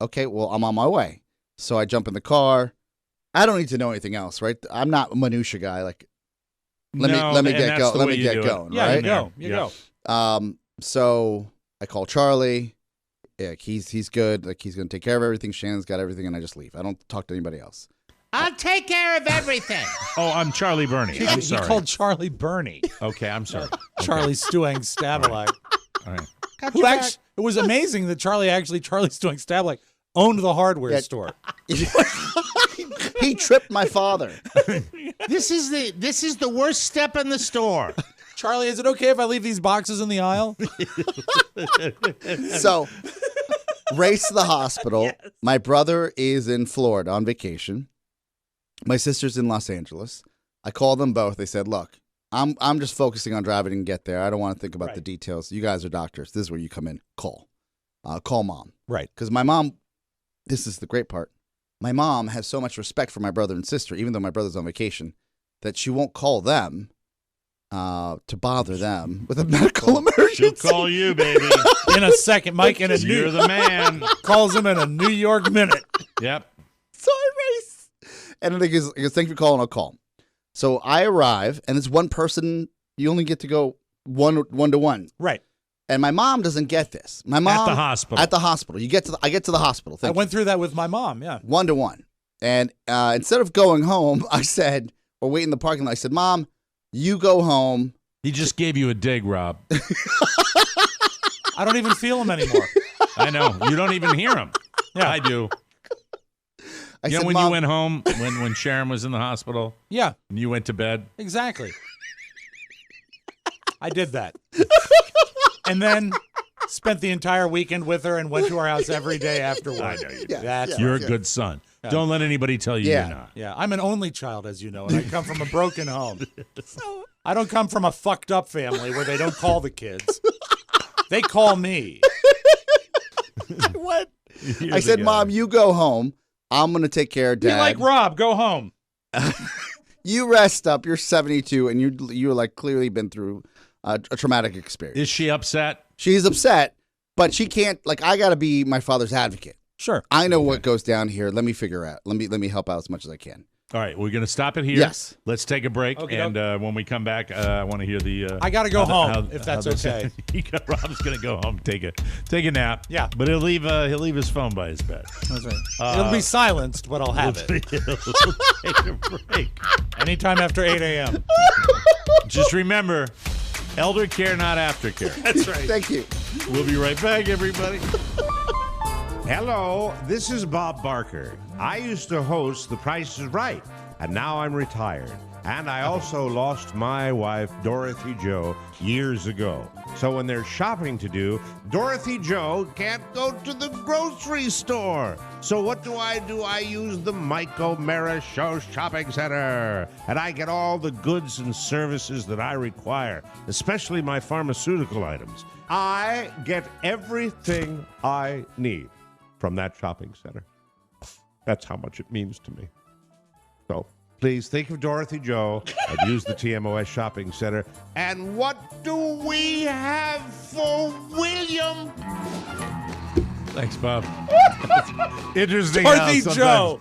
okay, well, I'm on my way. So I jump in the car. I don't need to know anything else, right? I'm not a minutia guy. Like, let me get going. Let me get going, yeah, right? You go. So I call Charlie. Yeah, he's good. Like he's gonna take care of everything. Shannon's got everything, and I just leave. I don't talk to anybody else. I'll take care of everything. Oh, I'm Charlie Burney. I'm sorry. He called Charlie Burney. Okay, I'm sorry. Charlie Stewang Stabalak. All right. It was amazing that Charlie Stewang Stabalak owned the hardware store. He tripped my father. This is the worst step in the store. Charlie, is it okay if I leave these boxes in the aisle? So, race to the hospital. Yes. My brother is in Florida on vacation. My sister's in Los Angeles. I called them both. They said, look, I'm just focusing on driving and get there. I don't want to think about the details. You guys are doctors. This is where you come in. Call mom. Right. Because my mom, this is the great part. My mom has so much respect for my brother and sister, even though my brother's on vacation, that she won't call them to bother them with a medical emergency. She'll call you, baby. In a second, Mike. You're the man. Calls him in a New York minute. Yep. Sorry, Race. And then he goes, thank you for calling. I'll call. So I arrive, and it's one person. You only get to go one to one. Right. And my mom doesn't get this. My mom At the hospital. At the hospital. I get to the hospital. I went through that with my mom. Yeah. 1-to-1. And instead of going home, I said, or wait in the parking lot. I said, Mom, you go home. He just gave you a dig, Rob. I don't even feel him anymore. I know. You don't even hear him. Yeah, I do. You know when Mom, you went home, when Sharon was in the hospital? Yeah. And you went to bed? Exactly. I did that. And then spent the entire weekend with her and went to our house every day afterward. I know you did. You're a good son. Yeah. Don't let anybody tell you you're not. Yeah, I'm an only child, as you know, and I come from a broken home. I don't come from a fucked up family where they don't call the kids. They call me. What? I said, Mom, you go home. I'm going to take care of Dad. Be like Rob, go home. You rest up. You're 72, and you're like clearly been through a traumatic experience. Is she upset? She's upset, but she can't. Like, I got to be my father's advocate. Sure. I know what goes down here. Let me figure out. Let me help out as much as I can. All right, we're going to stop it here. Yes. Let's take a break, and when we come back, I want to hear the. I got to go home if that's okay. Rob's going to go home, take a nap. Yeah, but he'll leave his phone by his bed. That's right. It'll be silenced, but I'll have it. We'll take a break. Anytime after 8 a.m. Just remember, elder care, not aftercare. That's right. Thank you. We'll be right back, everybody. Hello, this is Bob Barker. I used to host The Price is Right, and now I'm retired. And I also lost my wife, Dorothy Jo, years ago. So when there's shopping to do, Dorothy Jo can't go to the grocery store. So what do? I use the Mike O'Mara Show Shopping Center. And I get all the goods and services that I require, especially my pharmaceutical items. I get everything I need from that shopping center. That's how much it means to me. So please think of Dorothy Jo and use the TMOS Shopping Center. And what do we have for William? Thanks, Bob. Interesting. Dorothy Jo.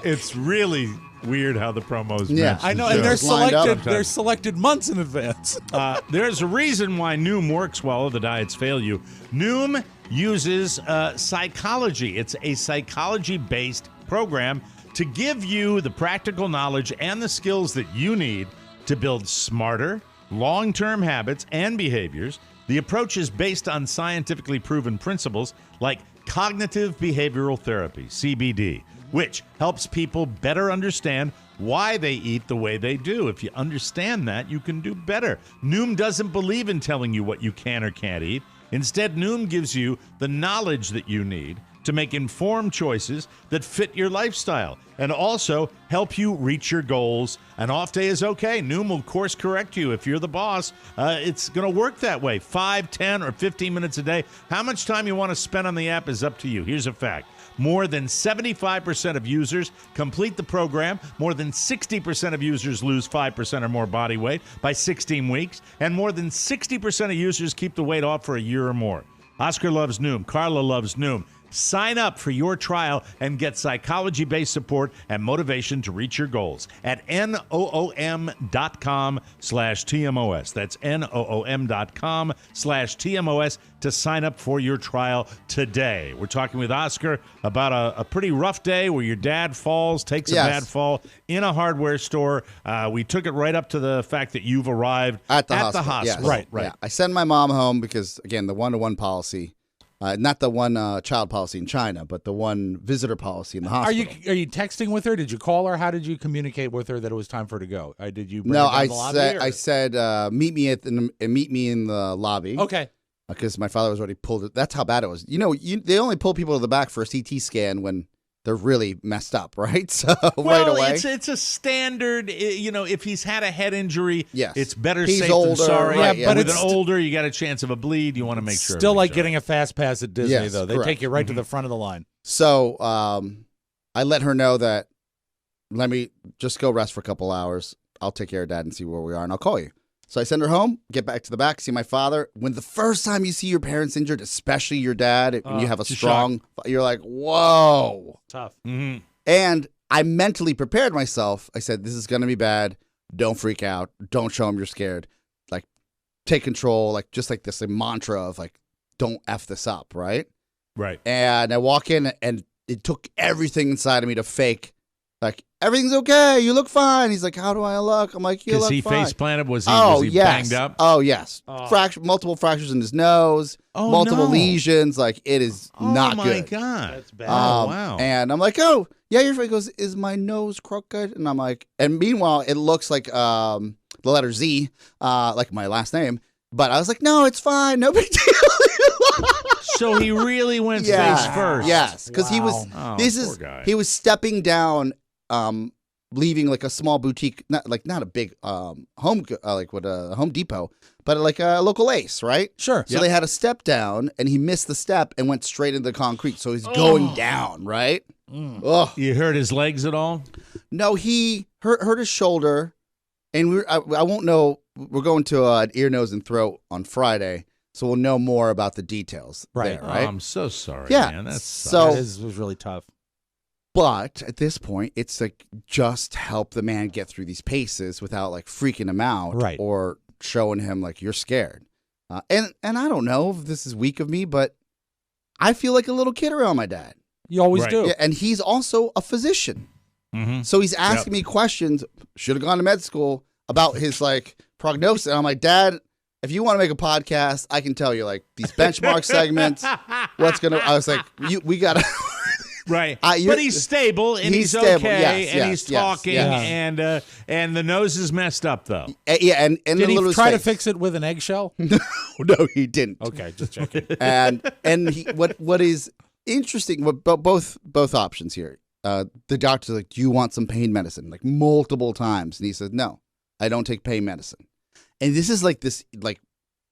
It's really weird how the promos match I know, the and show. they're selected months in advance. There's a reason why Noom works well, or the diets fail you. Noom uses psychology. It's a psychology-based program to give you the practical knowledge and the skills that you need to build smarter, long-term habits and behaviors. The approach is based on scientifically proven principles like cognitive behavioral therapy, CBD, which helps people better understand why they eat the way they do. If you understand that, you can do better. Noom doesn't believe in telling you what you can or can't eat. Instead, Noom gives you the knowledge that you need to make informed choices that fit your lifestyle and also help you reach your goals. An off day is okay. Noom will course correct you. If you're the boss, it's going to work that way. 5, 10, or 15 minutes a day. How much time you want to spend on the app is up to you. Here's a fact. More than 75% of users complete the program. More than 60% of users lose 5% or more body weight by 16 weeks. And more than 60% of users keep the weight off for a year or more. Oscar loves Noom. Carla loves Noom. Sign up for your trial and get psychology-based support and motivation to reach your goals at noom.com/TMOS. That's noom.com/TMOS to sign up for your trial today. We're talking with Oscar about a pretty rough day where your dad falls, takes a bad fall in a hardware store. We took it right up to the fact that you've arrived at the hospital. Yes. Right. Yeah. I send my mom home because, again, the one-to-one policy. Not the one child policy in China, but the one visitor policy in the hospital. Are you texting with her? Did you call her? How did you communicate with her that it was time for her to go? Did you? Bring her down the lobby, I said meet me in the lobby. Okay. Because my father was already pulled it. That's how bad it was. They only pull people to the back for a CT scan when they're really messed up, right? So well, right away, it's a standard. If he's had a head injury, yes, it's better he's safe older, than sorry. right, But with an older, you got a chance of a bleed. You want to make sure. Still like getting a fast pass at Disney, Yes, though. They correct. take you right to the front of the line. So I let her know that let me just go rest for a couple hours. I'll take care of Dad and see where we are, and I'll call you. So I send her home, get back to the back, see my father. When the first time you see your parents injured, especially your dad, when you have a strong, you're like, whoa. Tough. Mm-hmm. And I mentally prepared myself. I said, this is going to be bad. Don't freak out. Don't show them you're scared. Like, take control. Like, just like this mantra of like, don't F this up, right? Right. And I walk in and it took everything inside of me to fake. Like, everything's okay. You look fine. He's like, how do I look? I'm like, you look fine. Because he face planted? Was he banged up? Oh, yes. Multiple fractures in his nose. Multiple lesions. Like, it is not good. Oh, my God. That's bad. Wow. And I'm like, oh, yeah, you're fine. He goes, is my nose crooked? And I'm like, and meanwhile, it looks like the letter Z, like my last name. But I was like, no, it's fine. No big deal. So he really went face first. Yes, because he was. He was stepping down, leaving like a small boutique, not a big home like what a Home Depot, but like a local Ace, right? Sure. So they had a step down, and he missed the step and went straight into the concrete. So he's going down, right? Mm. You hurt his legs at all? No, he hurt his shoulder, and I won't know. We're going to an ear, nose, and throat on Friday. So we'll know more about the details. Right. There, right? Oh, I'm so sorry, yeah. man. So that was really tough. But at this point, it's like just help the man get through these paces without like freaking him out, right? Or showing him like you're scared. And I don't know if this is weak of me, but I feel like a little kid around my dad. You always do. Yeah, and he's also a physician, so he's asking me questions. Should have gone to med school about his like prognosis. And I'm like, Dad, if you want to make a podcast, I can tell you like these benchmark segments. What's gonna? I was like, we gotta. Right, but he's stable and he's okay, yes, and he's talking, and the nose is messed up though. Yeah, and did he try to fix it with an eggshell? No, he didn't. Okay, just checking. And what is interesting? Both options here. The doctor's like, "Do you want some pain medicine?" Like multiple times, and he says, "No, I don't take pain medicine." And this is like this, like,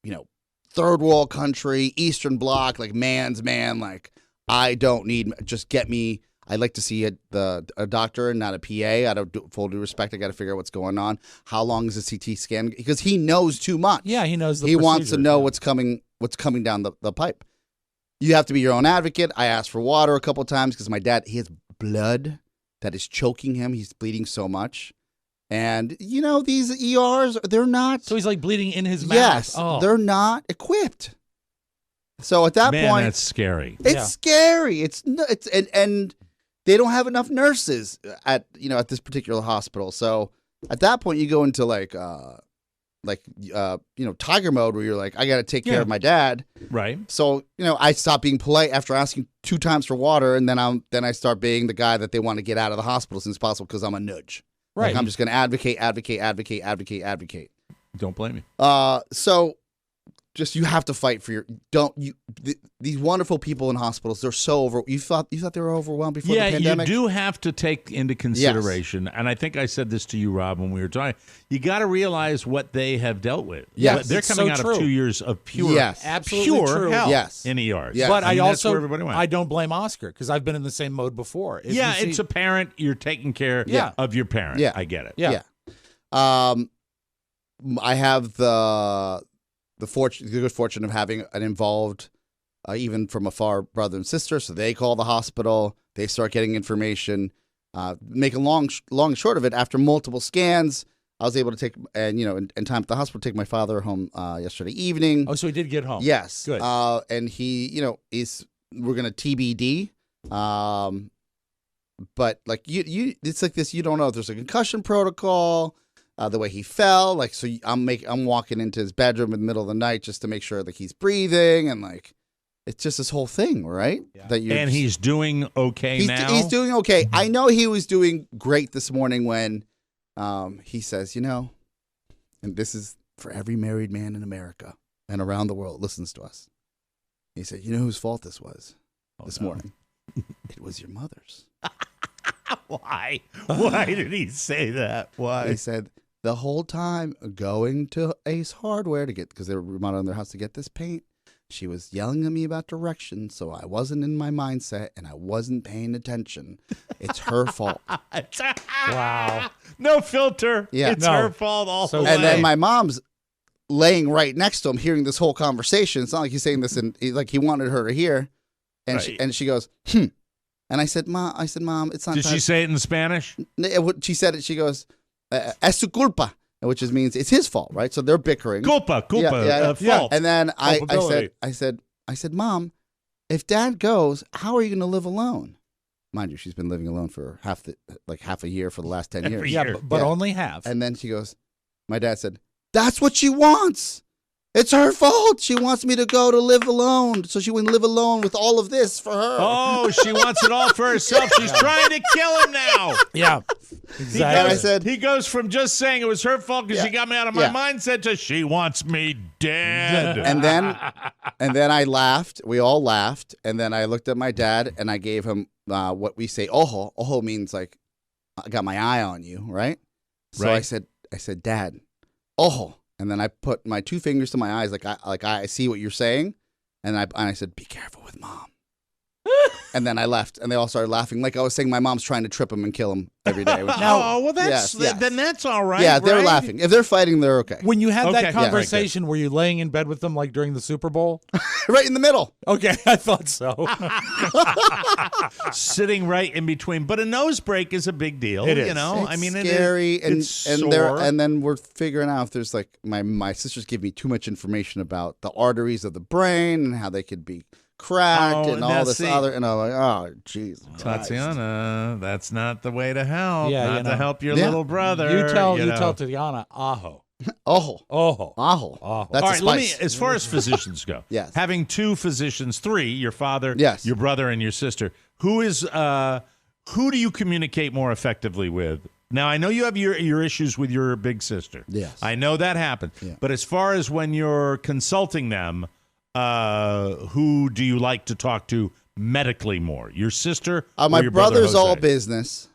you know, third world country, Eastern Bloc, like man's man, like. I don't need, just get me, I'd like to see a doctor and not a PA. Out of full due respect, I got to figure out what's going on. How long is a CT scan? Because he knows too much. Yeah, he knows the He wants to procedure. know what's coming down the pipe. You have to be your own advocate. I asked for water a couple times because my dad, he has blood that is choking him. He's bleeding so much. And, you know, these ERs, they're not. So he's like bleeding in his mouth. Yes, they're not equipped. So at that point, that's scary. It's scary. It's and they don't have enough nurses at this particular hospital. So at that point, you go into tiger mode where you're like, I got to take care of my dad. Right. So I stop being polite after asking 2 times for water, and then I start being the guy that they want to get out of the hospital as soon as possible because I'm a nudge. Right. Like, I'm just going to advocate. Don't blame me. So. Just you have to fight for these wonderful people in hospitals. They're so you thought they were overwhelmed before the pandemic. You do have to take into consideration, and I think I said this to you, Rob, when we were talking. You got to realize what they have dealt with. Yes, they're coming out of 2 years of pure, absolutely true. hell in ERs. Yes. But I also everybody went. I don't blame Oscar because I've been in the same mode before. It's a parent. You're taking care of your parent. Yeah, I get it. Yeah. I have the good fortune of having an involved, even from afar, brother and sister. So they call the hospital. They start getting information. Make a long short of it. After multiple scans, I was able to take in time at the hospital, take my father home yesterday evening. Oh, so he did get home. Yes, good. And he, we're gonna TBD. But like it's like this. You don't know if there's a concussion protocol. The way he fell, like, so I'm walking into his bedroom in the middle of the night just to make sure that he's breathing, and like, it's just this whole thing, right? Yeah. And he's doing okay now. He's doing okay. I know he was doing great this morning when, he says, and this is for every married man in America and around the world listens to us. He said, you know whose fault this was this morning? It was your mother's. Why? Why did he say that? Why? He said the whole time going to Ace Hardware to get, because they were remodeling their house to get this paint, she was yelling at me about directions, so I wasn't in my mindset and I wasn't paying attention. It's her fault. Wow. No filter. Yeah. It's her fault all the way. And then my mom's laying right next to him, hearing this whole conversation. It's not like he's saying this like he wanted her to hear. And she goes, And I said, Mom, it's not. Did she say it in Spanish? She said it. She goes, es su culpa, which means it's his fault, right? So they're bickering. Culpa, fault. And then I said, Mom, if Dad goes, how are you going to live alone? Mind you, she's been living alone for half a year for the last 10 years. Yeah, but only half. And then she goes, my dad said, that's what she wants. It's her fault. She wants me to go to live alone, so she wouldn't live alone with all of this for her. Oh, she wants it all for herself. She's trying to kill him now. Yeah, exactly. He goes from just saying it was her fault because she got me out of my mindset to she wants me dead. And then I laughed. We all laughed. And then I looked at my dad and I gave him what we say, ojo. Ojo means like, I got my eye on you, right? So I said, Dad, ojo. And then I put my two fingers to my eyes, like I see what you're saying, and I said, "Be careful with Mom." And then I left, and they all started laughing, like I was saying my mom's trying to trip him and kill him every day. Then that's all right. Yeah, they're laughing. If they're fighting, they're okay. When you have that conversation, were you laying in bed with them like during the Super Bowl? Right in the middle. Okay, I thought so. Sitting right in between, but a nose break is a big deal. It is. You know, It's I mean, scary, it's sore. and then we're figuring out if there's like my sisters give me too much information about the arteries of the brain and how they could be cracked and all this other, and I'm like, oh, jeez, Tatiana, that's not the way to help. Yeah, not to help your little brother. You tell Tatiana, ajo. Ojo. That's all right, let me, as far as physicians go, yes, having two physicians, three, your father, your brother, and your sister, who do you communicate more effectively with? Now, I know you have your issues with your big sister. Yes. I know that happened. Yeah. But as far as when you're consulting them, who do you like to talk to medically more? Your sister or my your brother, brother's Jose? all business.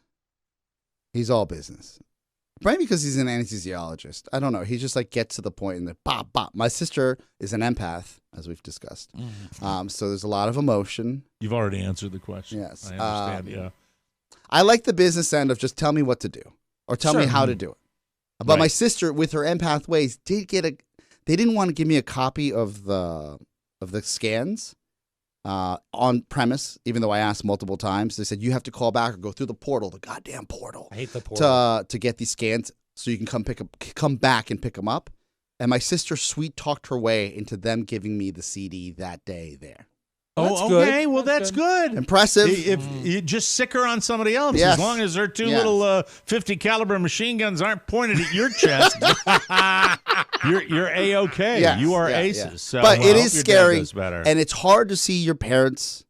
He's all business. Probably because he's an anesthesiologist. I don't know. He just like gets to the point and the bop, bop. My sister is an empath, as we've discussed. So there's a lot of emotion. You've already answered the question. Yes. I understand, I like the business end of just tell me what to do or tell me how to do it. But my sister, with her empath ways, they didn't want to give me a copy of the scans on premise, even though I asked multiple times. They said, you have to call back or go through the portal, the goddamn portal. I hate the portal. To get these scans so you can come back and pick them up. And my sister sweet talked her way into them giving me the CD that day there. Okay. Well, that's good. Impressive. If you just sick her on somebody else, yes. as long as their two little 50 caliber machine guns aren't pointed at your chest, you're A-okay. Yes. You are aces. So but it is scary, better. And it's hard to see your parents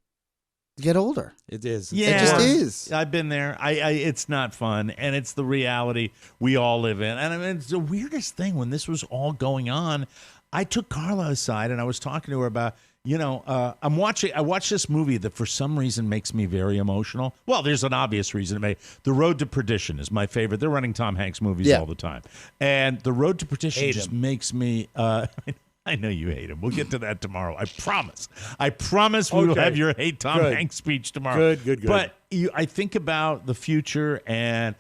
get older. It is. Yeah, it just is. I've been there. It's not fun, and it's the reality we all live in. And I mean, it's the weirdest thing when this was all going on. I took Carla aside, and I was talking to her about. I watched this movie that for some reason makes me very emotional. Well, there's an obvious reason. The Road to Perdition is my favorite. They're running Tom Hanks movies all the time. And The Road to Perdition makes me, I know you hate him. We'll get to that tomorrow. I promise we will have your hate Tom Hanks speech tomorrow. Good. But I think about the future and,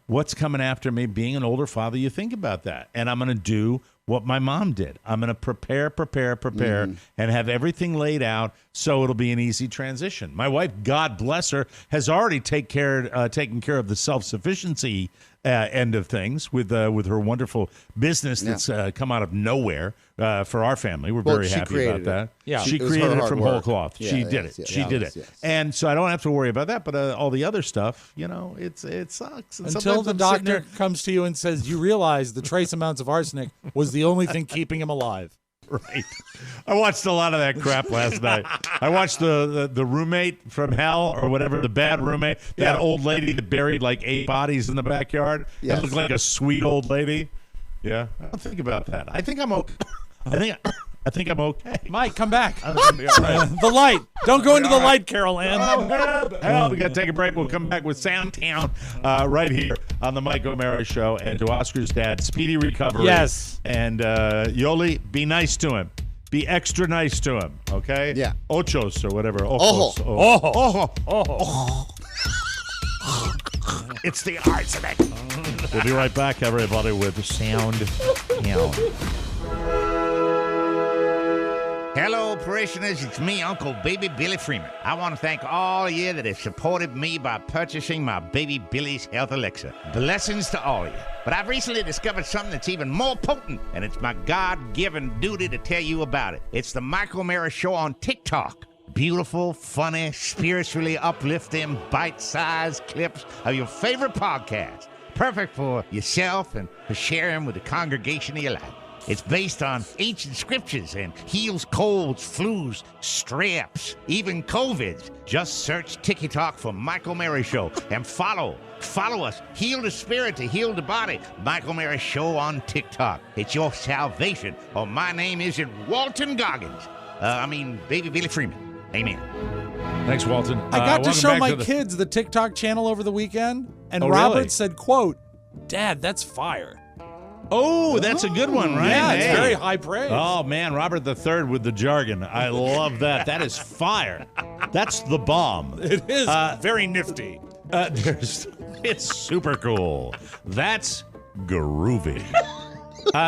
what's coming after me. Being an older father, you think about that. And I'm going to do what my mom did. I'm going to prepare, and have everything laid out so it'll be an easy transition. My wife, God bless her, has already taken care of the self-sufficiency end of things with her wonderful business that's come out of nowhere for our family. We're very happy about that. Yeah. She created it from whole cloth. Yeah, she did it. She did it. And so I don't have to worry about that. But all the other stuff, it sucks. And until the doctor comes to you and says, you realize the trace amounts of arsenic was the only thing keeping him alive. Right. I watched a lot of that crap last night. I watched the roommate from hell or whatever, the bad roommate, that old lady that buried like 8 bodies in the backyard. Yes. That looked like a sweet old lady. Yeah. I don't think about that. I think I'm okay. I think I'm okay. Mike, come back. I think I'll be all right. The light. Don't go into the light, Carol Ann. We got to take a break. We'll come back with Soundtown right here on the Mike O'Mara Show. And to Oscar's dad, speedy recovery. Yes. And Yoli, be nice to him. Be extra nice to him, okay? Yeah. Ochos or whatever. Ojo. Ojo. It's the arts of it. We'll be right back, everybody, with Soundtown. Hello, parishioners. It's me, Uncle Baby Billy Freeman. I want to thank all of you that have supported me by purchasing my Baby Billy's Health Elixir. Blessings to all of you. But I've recently discovered something that's even more potent, and it's my God-given duty to tell you about it. It's the Mike O'Mara Show on TikTok. Beautiful, funny, spiritually uplifting, bite-sized clips of your favorite podcast. Perfect for yourself and for sharing with the congregation of your life. It's based on ancient scriptures and heals colds, flus, straps, even COVIDs. Just search TikTok for Mike O'Mara Show and follow us. Heal the spirit to heal the body. Mike O'Mara Show on TikTok. It's your salvation. Or my name isn't Walton Goggins. Baby Billy Freeman. Amen. Thanks, Walton. I got to welcome show back my to the- kids the TikTok channel over the weekend, and Oh, Robert really? said, quote, Dad, that's fire. Oh, that's a good one, right? Yeah, it's Hey. very high praise. Oh, man, Robert III with the jargon. I love that. That is fire. That's the bomb. It is very nifty. It's super cool. That's groovy.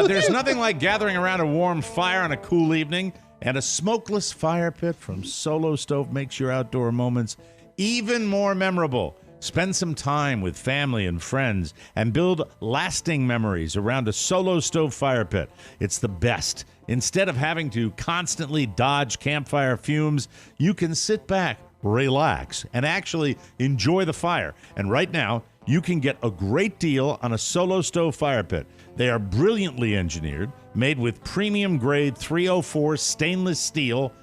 There's nothing like gathering around a warm fire on a cool evening, and a smokeless fire pit from Solo Stove makes your outdoor moments even more memorable. Spend some time with family and friends and build lasting memories around a Solo Stove fire pit. It's the best. Instead of having to constantly dodge campfire fumes, you can sit back, relax, and actually enjoy the fire. And right now, you can get a great deal on a Solo Stove fire pit. They are brilliantly engineered, made with premium grade 304 stainless steel,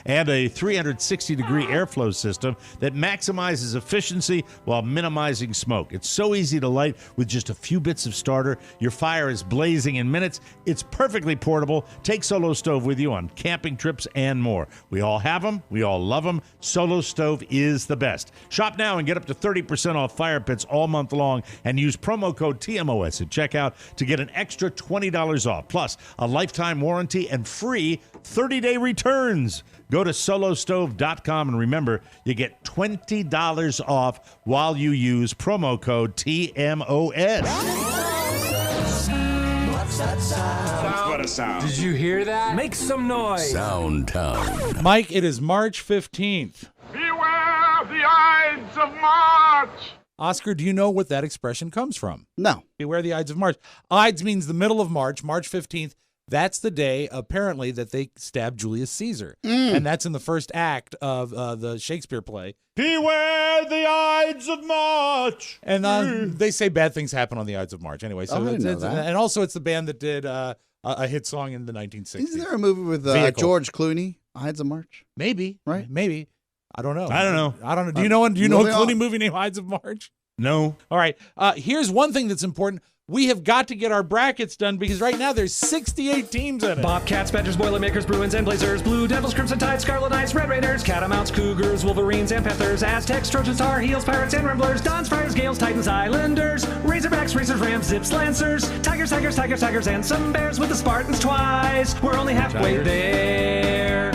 and a 360-degree airflow system that maximizes efficiency while minimizing smoke. It's so easy to light with just a few bits of starter. Your fire is blazing in minutes. It's perfectly portable. Take Solo Stove with you on camping trips and more. We all have them. We all love them. Solo Stove is the best. Shop now and get up to 30% off fire pits all month long and use promo code TMOS at checkout to get an extra $20 off, plus a lifetime warranty and free 30-day returns. Go to solostove.com and remember, you get $20 off while you use promo code TMOS. What a sound. Did you hear that? Make some noise. Soundtown. Mike, it is March 15th. Beware the Ides of March. Oscar, do you know what that expression comes from? No. Beware the Ides of March. Ides means the middle of March, March 15th. That's the day, apparently, that they stabbed Julius Caesar. And that's in the first act of the Shakespeare play. Beware the Ides of March. And they say bad things happen on the Ides of March. Anyway, so I didn't know that. and also it's the band that did a hit song in the 1960s. Isn't there a movie with George Clooney, Ides of March? Maybe. Right? Maybe. I don't know. I don't know. Do you know a moving Clooney on. movie named Ides of March? No. All right. Here's one thing that's important. We have got to get our brackets done because right now there's 68 teams in it. Bobcats, Badgers, Boilermakers, Bruins, and Blazers, Blue Devils, Crimson Tide, Scarlet Knights, Red Raiders, Catamounts, Cougars, Wolverines, and Panthers, Aztecs, Trojans, Tar Heels, Pirates, and Ramblers, Dons, Friars, Gales, Titans, Islanders, Razorbacks, Racers, Rams, Zips, Lancers, Tigers, and some Bears with the Spartans twice. We're only halfway there.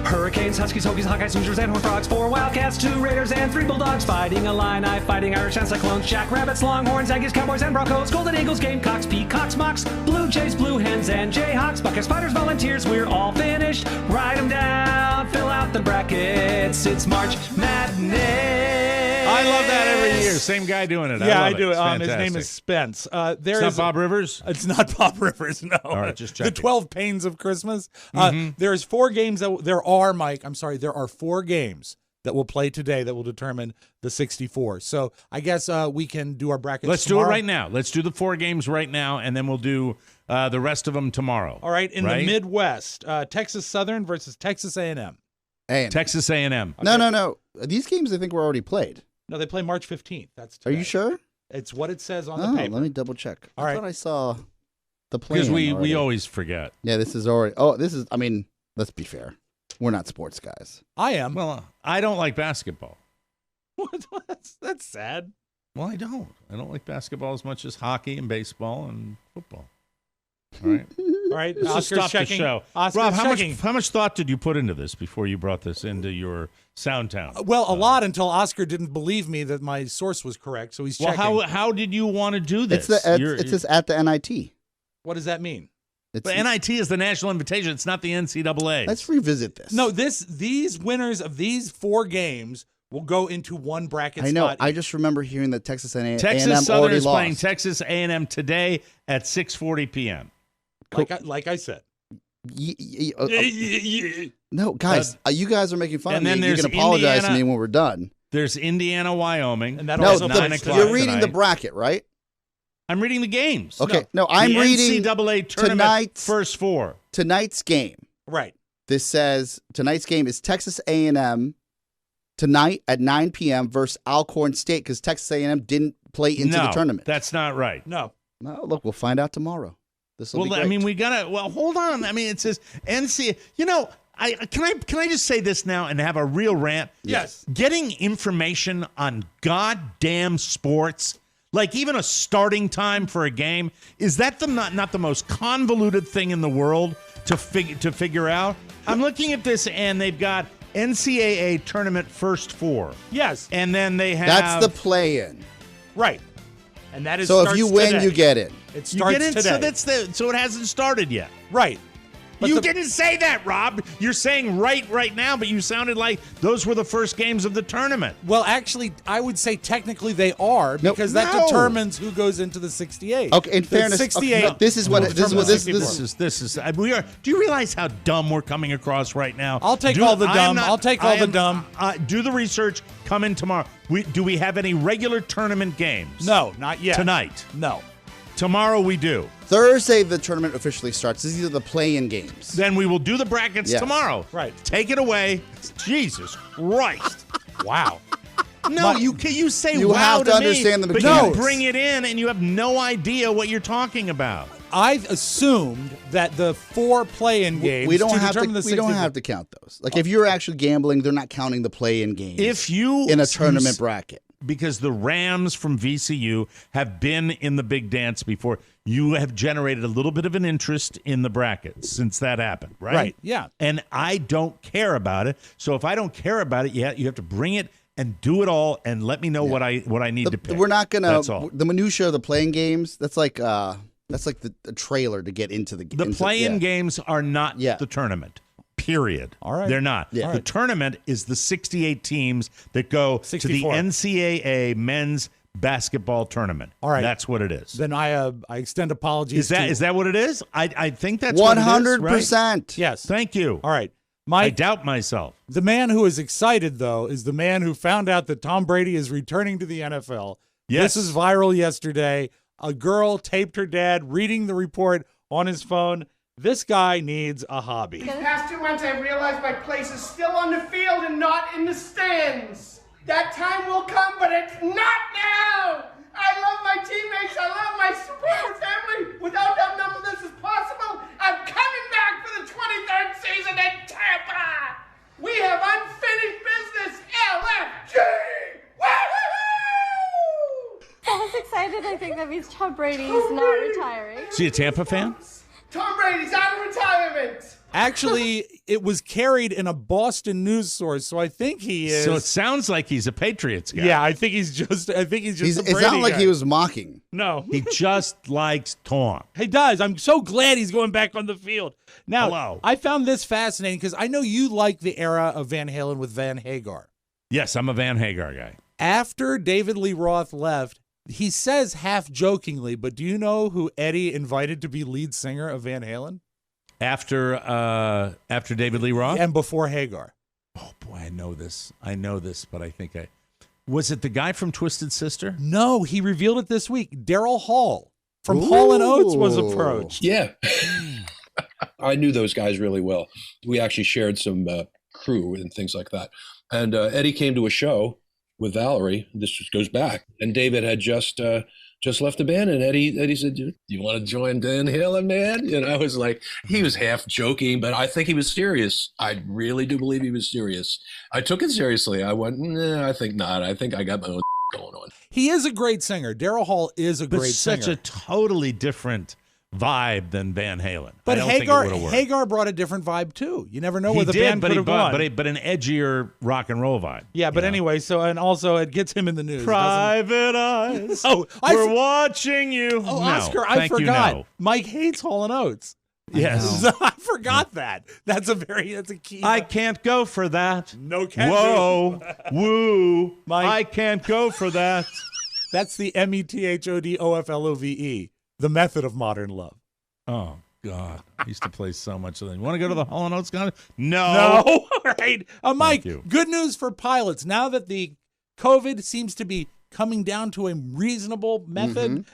Hurricanes, Huskies, Hokies, Hawkeyes, Hoosiers, and Horned Frogs, 4 Wildcats, 2 Raiders, and 3 Bulldogs, fighting Illini, fighting Irish and Cyclones, Jackrabbits, Longhorns, Aggies, Cowboys, and Broncos, Golden Eagles, Gamecocks, Peacocks, Mocs, Blue Jays, Blue Hens, and Jayhawks, Buckeyes, Spiders, Volunteers, we're all finished. Write them down, fill out the brackets, it's March Madness. I love that every year. Same guy doing it. Yeah, I love do it. It's His name fantastic. is Spence. It's not Bob Rivers? It's not Bob Rivers, no. All right, just The checking. 12 Pains of Christmas. There's 4 games there are 4 games that will play today that will determine the 64. So I guess we can do our brackets Let's tomorrow. do it right now. Let's do the 4 games right now, and then we'll do the rest of them tomorrow. All right, in the Midwest, Texas Southern versus Texas A&M. Texas A&M. Okay. No. These games I think were already played. No, they play March 15th. That's today. Are you sure? It's what it says on the paper. Let me double check. All I right. thought I saw. The play because we always forget. Yeah, this is already. Oh, this is. I mean, let's be fair. We're not sports guys. I am. Well, I don't like basketball. What? That's sad. Well, I don't. I don't like basketball as much as hockey and baseball and football. All right. All right. Let's just stop the show. Oscar's Rob, checking. how much thought did you put into this before you brought this into your sound town? Well, a lot until Oscar didn't believe me that my source was correct, so he's checking. Well, how did you want to do this? It's just at the NIT. What does that mean? It's, but NIT is the national invitation. It's not the NCAA. Let's revisit this. No, these winners of these 4 games will go into one bracket I know. spot. I just remember hearing that Texas A&M Texas Southern already is lost. playing Texas A&M today at 6:40 p.m. Like I said. No, guys, you guys are making fun of and me. then You can apologize to me when we're done. There's Indiana, Wyoming. And that No, also 9 o'clock you're reading tonight. the bracket, right? I'm reading the games. Okay, no, I'm the reading NCAA tournament tonight's first 4. Tonight's game. Right. This says tonight's game is Texas A&M tonight at 9 p.m. versus Alcorn State because Texas A&M didn't play into the tournament. That's not right. No. No, look, we'll find out tomorrow. This will be great. I mean, we gotta. Well, hold on. I mean, it says NC. You know, can I just say this now and have a real rant? Yes. Getting information on goddamn sports, like even a starting time for a game, is that not the most convoluted thing in the world to figure out? I'm looking at this and they've got NCAA tournament first 4. Yes. And then they have That's the play-in. Right. And that is So if you win, today. you get in. It starts today. So it hasn't started yet. Right. But You didn't say that, Rob. You're saying right now, but you sounded like those were the first games of the tournament. Well, actually, I would say technically they are because that determines who goes into the 68. Okay, in fairness, 68. okay, this is what this is. We are. Do you realize how dumb we're coming across right now? I'll take all the dumb. I'll take all the dumb. Do the research. Come in tomorrow. Do we have any regular tournament games? No, not yet. Tonight? No. Tomorrow we do. Thursday, the tournament officially starts. These are the play-in games. Then we will do the brackets Yes. tomorrow. Right. Take it away. Jesus Christ. Wow. No, you say you wow have to me, understand the but mechanics. you bring it in and you have no idea what you're talking about. I've assumed that the 4 play-in games we don't have determine the we don't 64 have to count those. Like if you're actually gambling, they're not counting the play-in games. If you in a tournament bracket. Because the Rams from VCU have been in the big dance before. You have generated a little bit of an interest in the brackets since that happened, right? Right, yeah. And I don't care about it. So if I don't care about it yet, you have to bring it and do it all and let me know what I need to pick. We're not gonna. That's all. The minutia of the playing games. That's like the trailer to get into the. The play-in games are not the tournament. Period. All right. They're not. Yeah. The tournament is the 68 teams that go 64. to the NCAA men's basketball tournament. All right. That's what it is. Then I extend apologies. Is that what it is? I think that's 100%. Right? Yes. Thank you. All right. I doubt myself. The man who is excited, though, is the man who found out that Tom Brady is returning to the NFL. Yes. This is viral yesterday. A girl taped her dad reading the report on his phone. This guy needs a hobby. These past 2 months, I realized my place is still on the field and not in the stands. That time will come, but it's not now. I love my teammates. I love my support family. Without them, none of this is possible. I'm coming back for the 23rd season in Tampa. We have unfinished business. LFG. Woo-hoo-hoo! I was excited. I think that means Tom Brady's not retiring. Is he a Tampa fan? Tom Brady's out of retirement. Actually, it was carried in a Boston news source, so I think he is. So it sounds like he's a Patriots guy. Yeah, I think he's just a Brady It's not like guy. he was mocking. No. He just likes Tom. He does. I'm so glad he's going back on the field. Now, Hello. I found this fascinating because I know you like the era of Van Halen with Van Hagar. Yes, I'm a Van Hagar guy. After David Lee Roth left, he says half jokingly, but do you know who Eddie invited to be lead singer of Van Halen? After David Lee Roth? And before Hagar. Oh, boy, I know this, but I think was it the guy from Twisted Sister? No, he revealed it this week. Daryl Hall from Hall & Oates was approached. Yeah. I knew those guys really well. We actually shared some crew and things like that. And Eddie came to a show with Valerie. This just goes back. And David had just just left the band, and Eddie said, "Do you want to join Dan Halen, man?" And I was like, he was half joking, but I think he was serious. I really do believe he was serious. I took it seriously. I went, nah, I think not. I think I got my own going on. He is a great singer. Daryl Hall is a great singer. Such a totally different vibe than Van Halen. But I don't think it would've worked. Hagar brought a different vibe too. You never know He where the did, band could have gone. but an edgier rock and roll vibe. Yeah, but anyway, and also it gets him in the news. Private eyes. Oh, we're watching you. Oh, No, Oscar, I thank you, forgot. no. Mike hates Hall & Oates. Yes. I forgot that. That's a key. I can't go for that. No can Whoa, do. woo. Mike. I can't go for that. That's the METHODOFLOVE, the method of modern love. Oh, God. I used to play so much of that. You want to go to the Hall & Oates concert? No. All right. Mike, good news for pilots. Now that the COVID seems to be coming down to a reasonable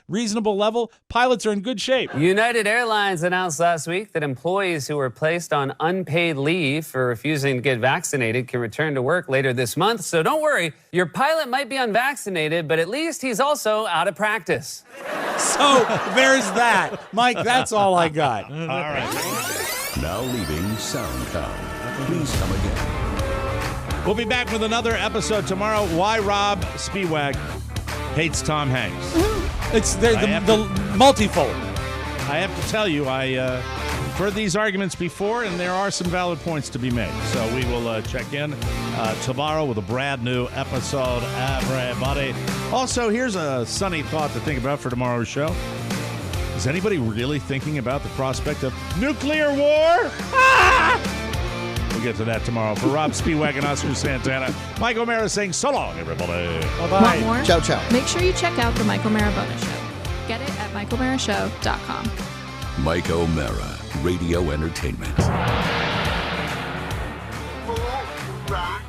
reasonable level, pilots are in good shape. United Airlines announced last week that employees who were placed on unpaid leave for refusing to get vaccinated can return to work later this month. So don't worry, your pilot might be unvaccinated, but at least he's also out of practice. So there's that. Mike, that's all I got. All right. Now leaving SoundCloud. Please come again. We'll be back with another episode tomorrow. Why Rob Spiewak hates Tom Hanks. It's the multifold. I have to tell you, I heard these arguments before, and there are some valid points to be made. So we will check in tomorrow with a brand new episode, everybody. Also, here's a sunny thought to think about for tomorrow's show. Is anybody really thinking about the prospect of nuclear war? Ah! We'll get to that tomorrow. For Rob Spiewak and Oscar Santana, Mike O'Mara saying so long, everybody. Bye-bye. Want more? Ciao, ciao. Make sure you check out the Mike O'Mara Bonus Show. Get it at MikeO'MaraShow.com. Mike O'Mara, Radio Entertainment. Rock.